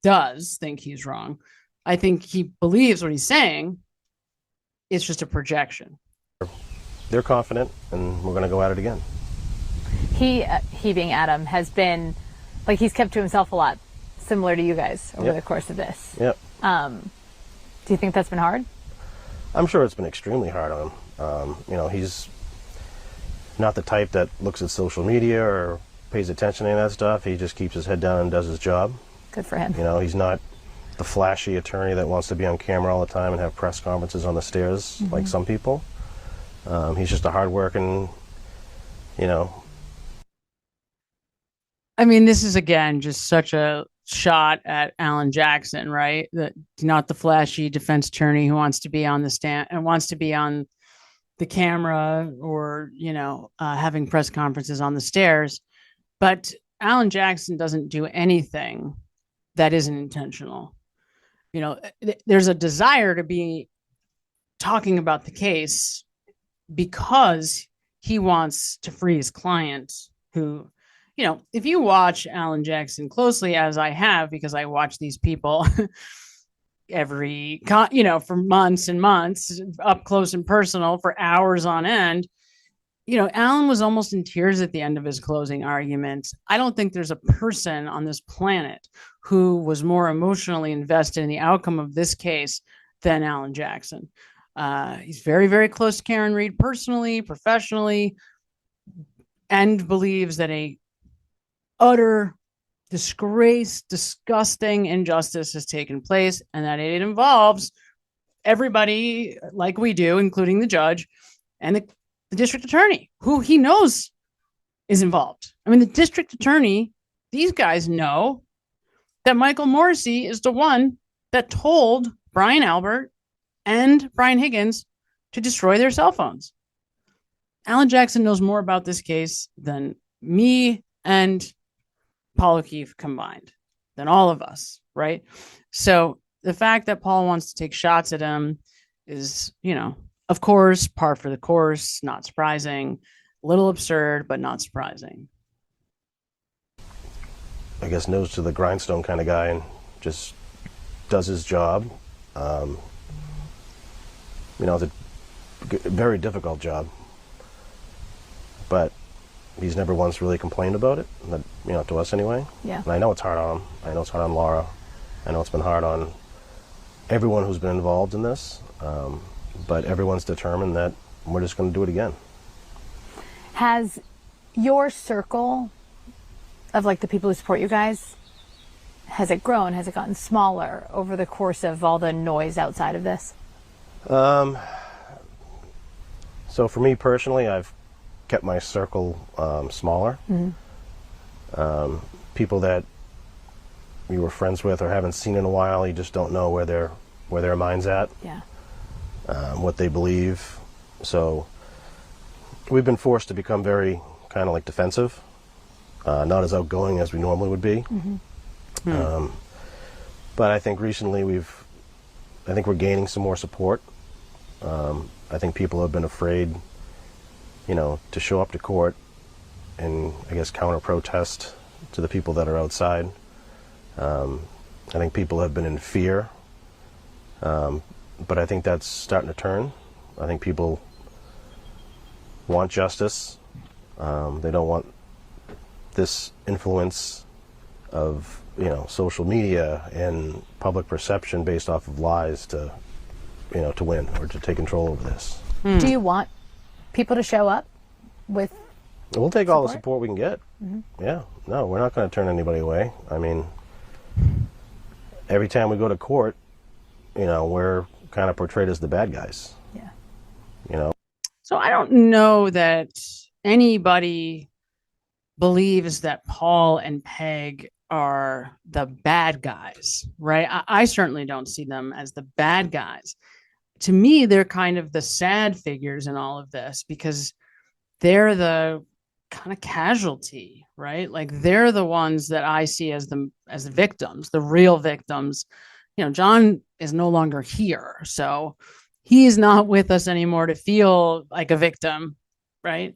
does think he's wrong. I think he believes what he's saying. It's just a projection. They're confident, and we're going to go at it again. He being Adam, has been, like, he's kept to himself a lot, similar to you guys over the course of this. Yep. Do you think that's been hard? I'm sure it's been extremely hard on him. You know, he's not the type that looks at social media or pays attention to any of that stuff. He just keeps his head down and does his job. Good for him. You know, he's not the flashy attorney that wants to be on camera all the time and have press conferences on the stairs like some people. He's just a hardworking, you know. I mean, this is, again, just such a shot at Alan Jackson, right? That not the flashy defense attorney who wants to be on the stand and wants to be on the camera or, you know, having press conferences on the stairs. But Alan Jackson doesn't do anything that isn't intentional. You know, there's a desire to be talking about the case because he wants to free his client who, you know, if you watch Alan Jackson closely, as I have, because I watch these people for months and months, up close and personal for hours on end, you know, Alan was almost in tears at the end of his closing arguments. I don't think there's a person on this planet who was more emotionally invested in the outcome of this case than Alan Jackson. He's very, very close to Karen Read personally, professionally, and believes that a utter disgrace, disgusting injustice has taken place, and that it involves everybody like we do, including the judge and the district attorney, who he knows is involved. I mean, the district attorney, these guys know that Michael Morrissey is the one that told Brian Albert and Brian Higgins to destroy their cell phones. Alan Jackson knows more about this case than me and Paul O'Keefe combined, than all of us, right? So the fact that Paul wants to take shots at him is, you know, of course, par for the course, not surprising, a little absurd, but not surprising. I guess nose to the grindstone kind of guy and just does his job. You know, it's a very difficult job, but he's never once really complained about it, you know, to us anyway. Yeah. And I know it's hard on him. I know it's hard on Laura. I know it's been hard on everyone who's been involved in this, but everyone's determined that we're just going to do it again. Has your circle of, like, the people who support you guys, has it grown? Has it gotten smaller over the course of all the noise outside of this? So for me personally, I've kept my circle smaller. People that you were friends with or haven't seen in a while, you just don't know where their mind's at. Yeah. What they believe. So we've been forced to become very kind of like defensive, not as outgoing as we normally would be. But I think recently I think we're gaining some more support. I think people have been afraid, you know, to show up to court and, I guess, counter-protest to the people that are outside. I think people have been in fear, but I think that's starting to turn. I think people want justice. They don't want this influence of, you know, social media and public perception based off of lies to, you know, to win or to take control over this. Do you want people to show up with We'll take all the support we can get. Yeah, no, we're not going to turn anybody away. I mean, every time we go to court, we're kind of portrayed as the bad guys. Yeah. So I don't know that anybody believes that Paul and Peg are the bad guys, right? I certainly don't see them as the bad guys. To me, they're kind of the sad figures in all of this because they're the kind of casualty, right? Like they're the ones that I see as the victims, the real victims. John is no longer here, so he's not with us anymore to feel like a victim, right?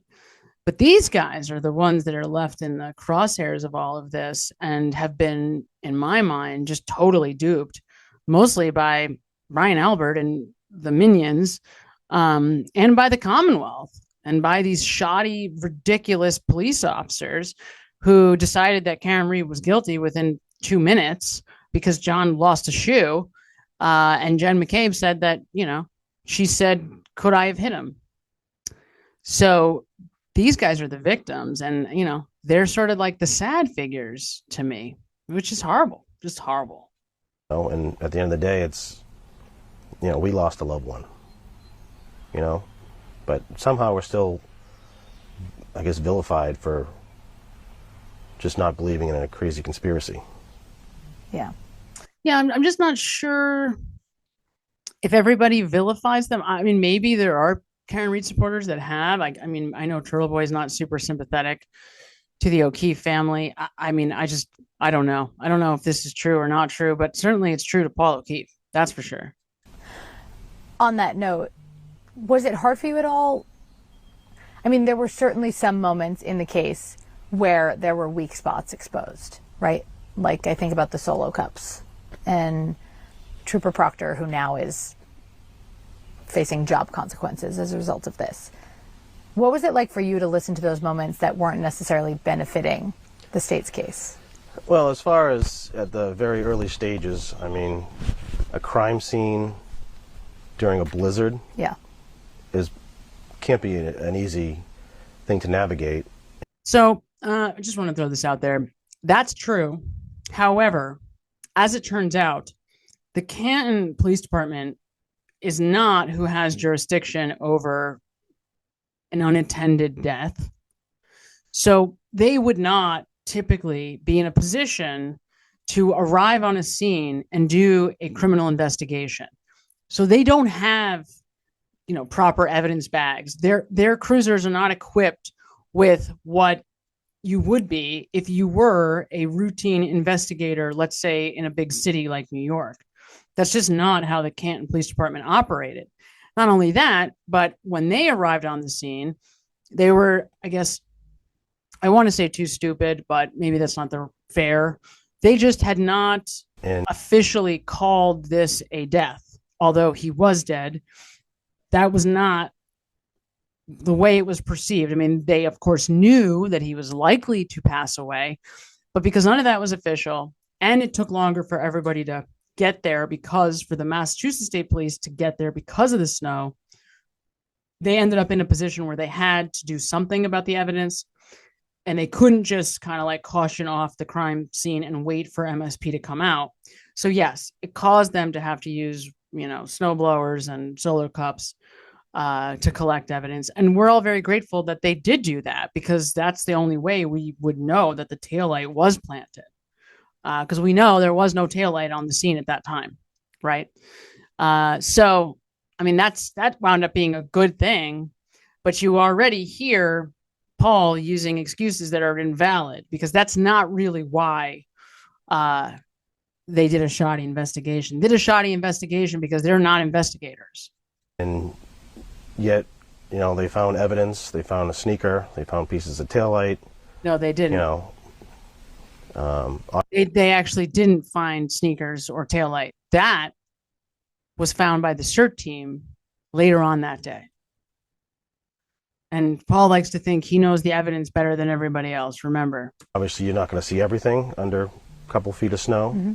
But these guys are the ones that are left in the crosshairs of all of this and have been, in my mind, just totally duped, mostly by Brian Albert and the minions, and by the Commonwealth, and by these shoddy, ridiculous police officers who decided that Karen Reed was guilty within 2 minutes because John lost a shoe. And Jen McCabe said that, she said, could I have hit him? So these guys are the victims, and, they're sort of like the sad figures to me, which is horrible, just horrible. And at the end of the day, it's, we lost a loved one, but somehow we're still, I guess, vilified for just not believing in a crazy conspiracy. Yeah. Yeah, I'm just not sure if everybody vilifies them. I mean, maybe there are Karen Reed supporters that have. I know Turtle Boy is not super sympathetic to the O'Keefe family. I don't know. I don't know if this is true or not true, but certainly it's true to Paul O'Keefe. That's for sure. On that note, was it hard for you at all? I mean, there were certainly some moments in the case where there were weak spots exposed, right? Like I think about the solo cups and Trooper Proctor, who now is facing job consequences as a result of this. What was it like for you to listen to those moments that weren't necessarily benefiting the state's case? Well, as far as at the very early stages, I mean, a crime scene during a blizzard can't be an easy thing to navigate. So I just want to throw this out there. That's true. However, as it turns out, the Canton Police Department is not who has jurisdiction over an unattended death. So they would not typically be in a position to arrive on a scene and do a criminal investigation. So they don't have, proper evidence bags. Their cruisers are not equipped with what you would be if you were a routine investigator, let's say in a big city like New York. That's just not how the Canton Police Department operated. Not only that, but when they arrived on the scene, they were, I guess, I want to say too stupid, but maybe that's not the fair. They just had not officially called this a death, although he was dead. That was not the way it was perceived. I mean, they, of course, knew that he was likely to pass away, but because none of that was official, and it took longer for everybody to get there because for the Massachusetts State Police to get there because of the snow, they ended up in a position where they had to do something about the evidence, and they couldn't just kind of like caution off the crime scene and wait for MSP to come out. So yes, it caused them to have to use, snow blowers and solar cups to collect evidence. And we're all very grateful that they did do that, because that's the only way we would know that the taillight was planted. Because we know there was no taillight on the scene at that time, right? So, I mean, that wound up being a good thing, but you already hear Paul using excuses that are invalid, because that's not really why they did a shoddy investigation. Did a shoddy investigation because they're not investigators. And yet, they found evidence. They found a sneaker. They found pieces of taillight. No, they didn't. They actually didn't find sneakers or taillight. That was found by the CERT team later on that day. And Paul likes to think he knows the evidence better than everybody else, remember. Obviously, you're not going to see everything under a couple feet of snow. Mm-hmm.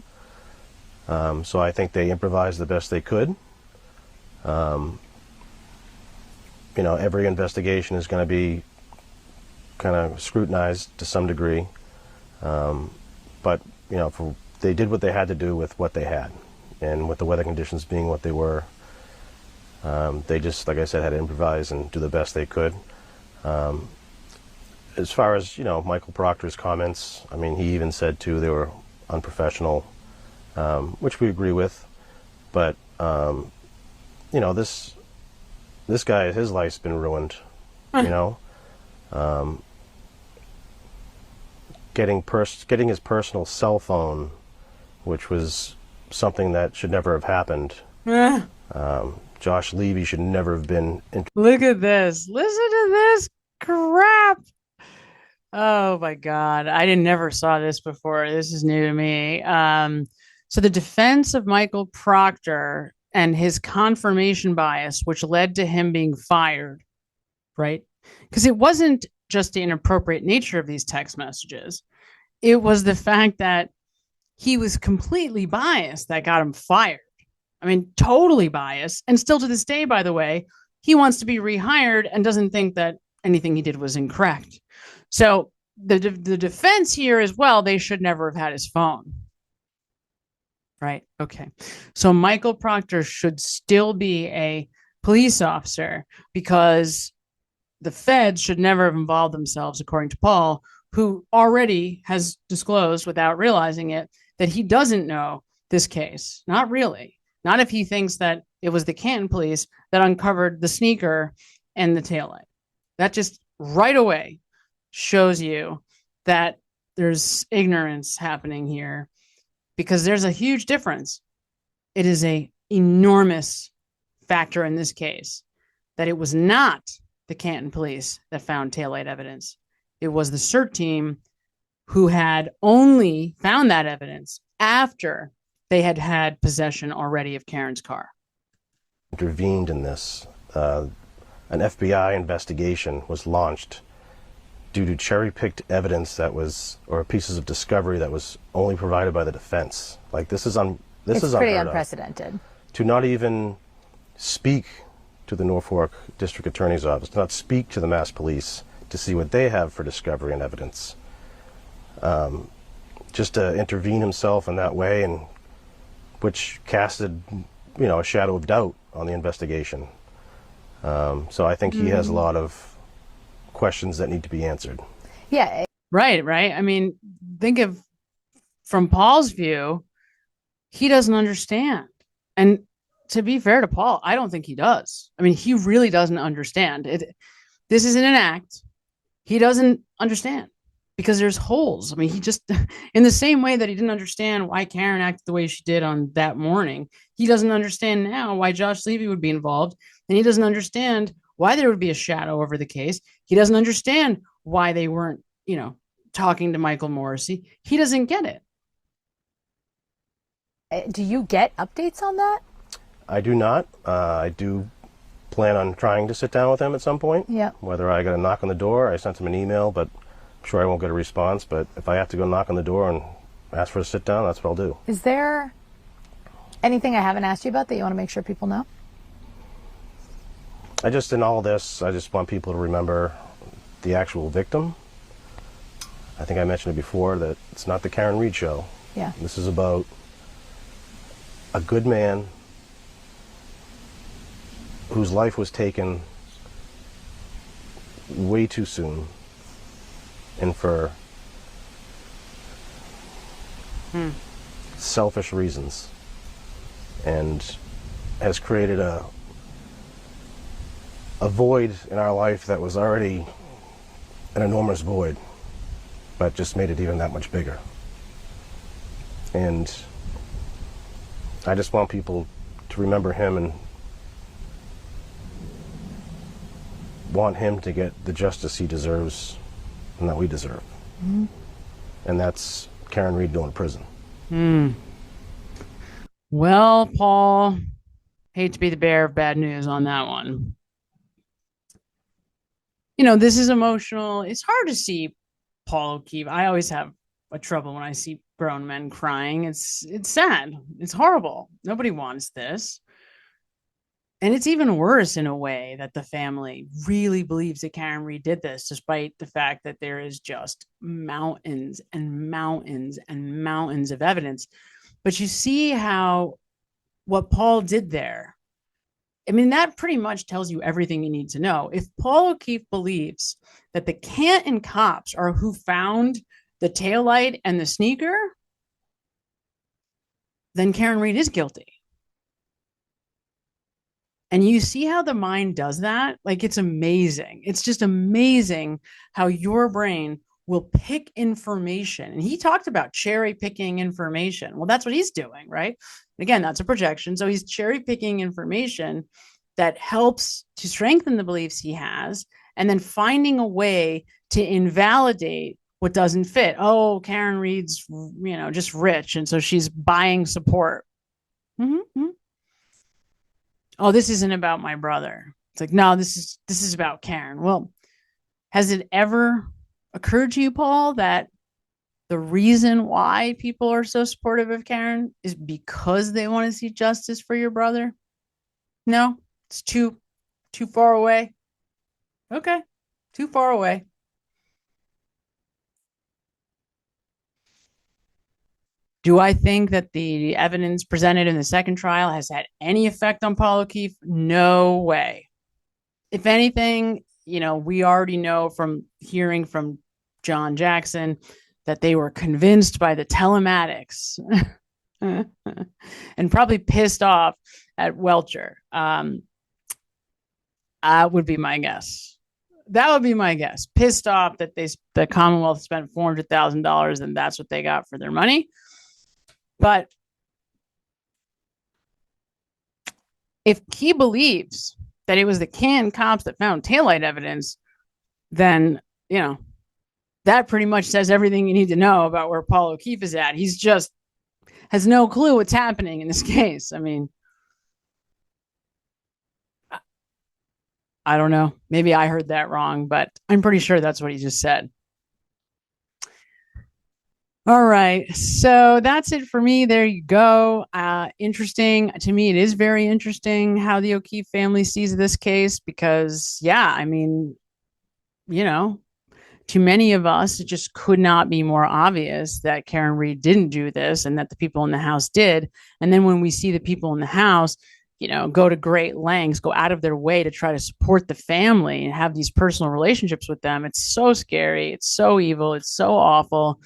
So I think they improvised the best they could. Every investigation is going to be kind of scrutinized to some degree. But, they did what they had to do with what they had. And with the weather conditions being what they were, they just, like I said, had to improvise and do the best they could. As far as, Michael Proctor's comments, I mean, he even said, too, they were unprofessional, which we agree with. But, this guy, his life's been ruined, getting his personal cell phone, which was something that should never have happened. Josh Levy should never have been. Look at this. Listen to this crap. Oh my God. I never saw this before. This is new to me. So the defense of Michael Proctor and his confirmation bias, which led to him being fired, right? Because it wasn't just the inappropriate nature of these text messages. It was the fact that he was completely biased that got him fired. I mean, totally biased. And still to this day, by the way, he wants to be rehired and doesn't think that anything he did was incorrect. So the defense here as well, they should never have had his phone. Right. Okay. So Michael Proctor should still be a police officer because the feds should never have involved themselves, according to Paul, who already has disclosed without realizing it that he doesn't know this case. Not really. Not if he thinks that it was the Canton police that uncovered the sneaker and the taillight. That just right away shows you that there's ignorance happening here. Because there's a huge difference. It is an enormous factor in this case that it was not the Canton police that found taillight evidence. It was the CERT team who had only found that evidence after they had had possession already of Karen's car. Intervened in this. An FBI investigation was launched due to cherry-picked evidence or pieces of discovery that was only provided by the defense. Like, this is pretty unprecedented. To not even speak to the Norfolk District Attorney's Office, to not speak to the Mass Police to see what they have for discovery and evidence. Just to intervene himself in that way, and which casted, a shadow of doubt on the investigation. So I think he has a lot of questions that need to be answered. Yeah. Right. I mean, think of, from Paul's view, he doesn't understand. And to be fair to Paul, I don't think he does. I mean, he really doesn't understand it. This isn't an act. He doesn't understand because there's holes. I mean, he just, in the same way that he didn't understand why Karen acted the way she did on that morning, he doesn't understand now why Josh Levy would be involved. And he doesn't understand why there would be a shadow over the case. He doesn't understand why they weren't, talking to Michael Morrissey. He doesn't get it. Do you get updates on that? I do not. I do plan on trying to sit down with him at some point. Yeah. Whether I got a knock on the door, I sent him an email, but I'm sure I won't get a response. But if I have to go knock on the door and ask for a sit down, that's what I'll do. Is there anything I haven't asked you about that you want to make sure people know? In all this, I just want people to remember the actual victim. I think I mentioned it before that it's not the Karen Reed show. Yeah. This is about a good man whose life was taken way too soon and for selfish reasons, and has created a void in our life that was already an enormous void, but just made it even that much bigger. And I just want people to remember him and want him to get the justice he deserves and that we deserve. Mm-hmm. And that's Karen Reed going to prison. Well, Paul, hate to be the bearer of bad news on that one. This is emotional. It's hard to see Paul O'Keefe. I always have a trouble when I see grown men crying. It's sad. It's horrible. Nobody wants this. And it's even worse in a way that the family really believes that Karen Reed did this, despite the fact that there is just mountains and mountains and mountains of evidence. But you see how what Paul did there, I mean, that pretty much tells you everything you need to know. If Paul O'Keefe believes that the Canton cops are who found the taillight and the sneaker, then Karen Reed is guilty. And you see how the mind does that? Like, it's amazing. It's just amazing how your brain will pick information. And he talked about cherry picking information. Well, that's what he's doing, right? Again, that's a projection. So he's cherry picking information that helps to strengthen the beliefs he has, and then finding a way to invalidate what doesn't fit. Oh, Karen Reed's, just rich, and so she's buying support. Mm-hmm. Oh, this isn't about my brother. It's like, no, this is about Karen. Well, has it ever occurred to you, Paul, that the reason why people are so supportive of Karen is because they want to see justice for your brother? No, it's too far away. Okay, too far away. Do I think that the evidence presented in the second trial has had any effect on Paul O'Keefe? No way. If anything, we already know from hearing from John Jackson that they were convinced by the telematics and probably pissed off at Welcher. That would be my guess. That would be my guess. Pissed off that the Commonwealth spent $400,000 and that's what they got for their money. But if he believes that it was the Canton cops that found taillight evidence, then, that pretty much says everything you need to know about where Paul O'Keefe is at. He's just has no clue what's happening in this case. I mean, I don't know. Maybe I heard that wrong, but I'm pretty sure that's what he just said. All right. So that's it for me. There you go. Interesting. To me, it is very interesting how the O'Keefe family sees this case because, I mean, to many of us, it just could not be more obvious that Karen Reed didn't do this and that the people in the house did. And then when we see the people in the house, go to great lengths, go out of their way to try to support the family and have these personal relationships with them, it's so scary. It's so evil. It's so awful.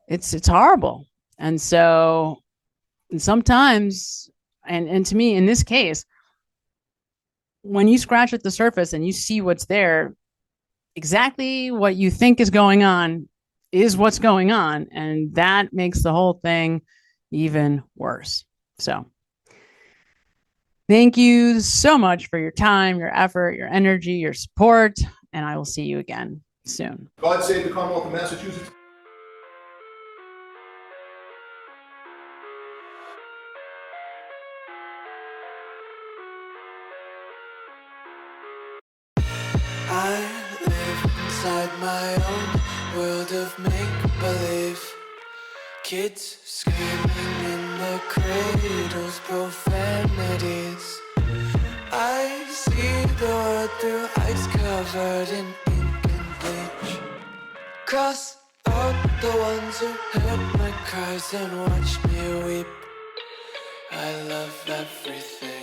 It's horrible. And so sometimes, and to me, in this case, when you scratch at the surface and you see what's there, exactly what you think is going on is what's going on. And that makes the whole thing even worse. So thank you so much for your time, your effort, your energy, your support, and I will see you again soon. God save the Commonwealth of Massachusetts. I live inside my own world of make-believe. Kids screaming in the cradles, profanities. I see the world through ice covered in ink and bleach. Cross out the ones who heard my cries and watched me weep. I love everything.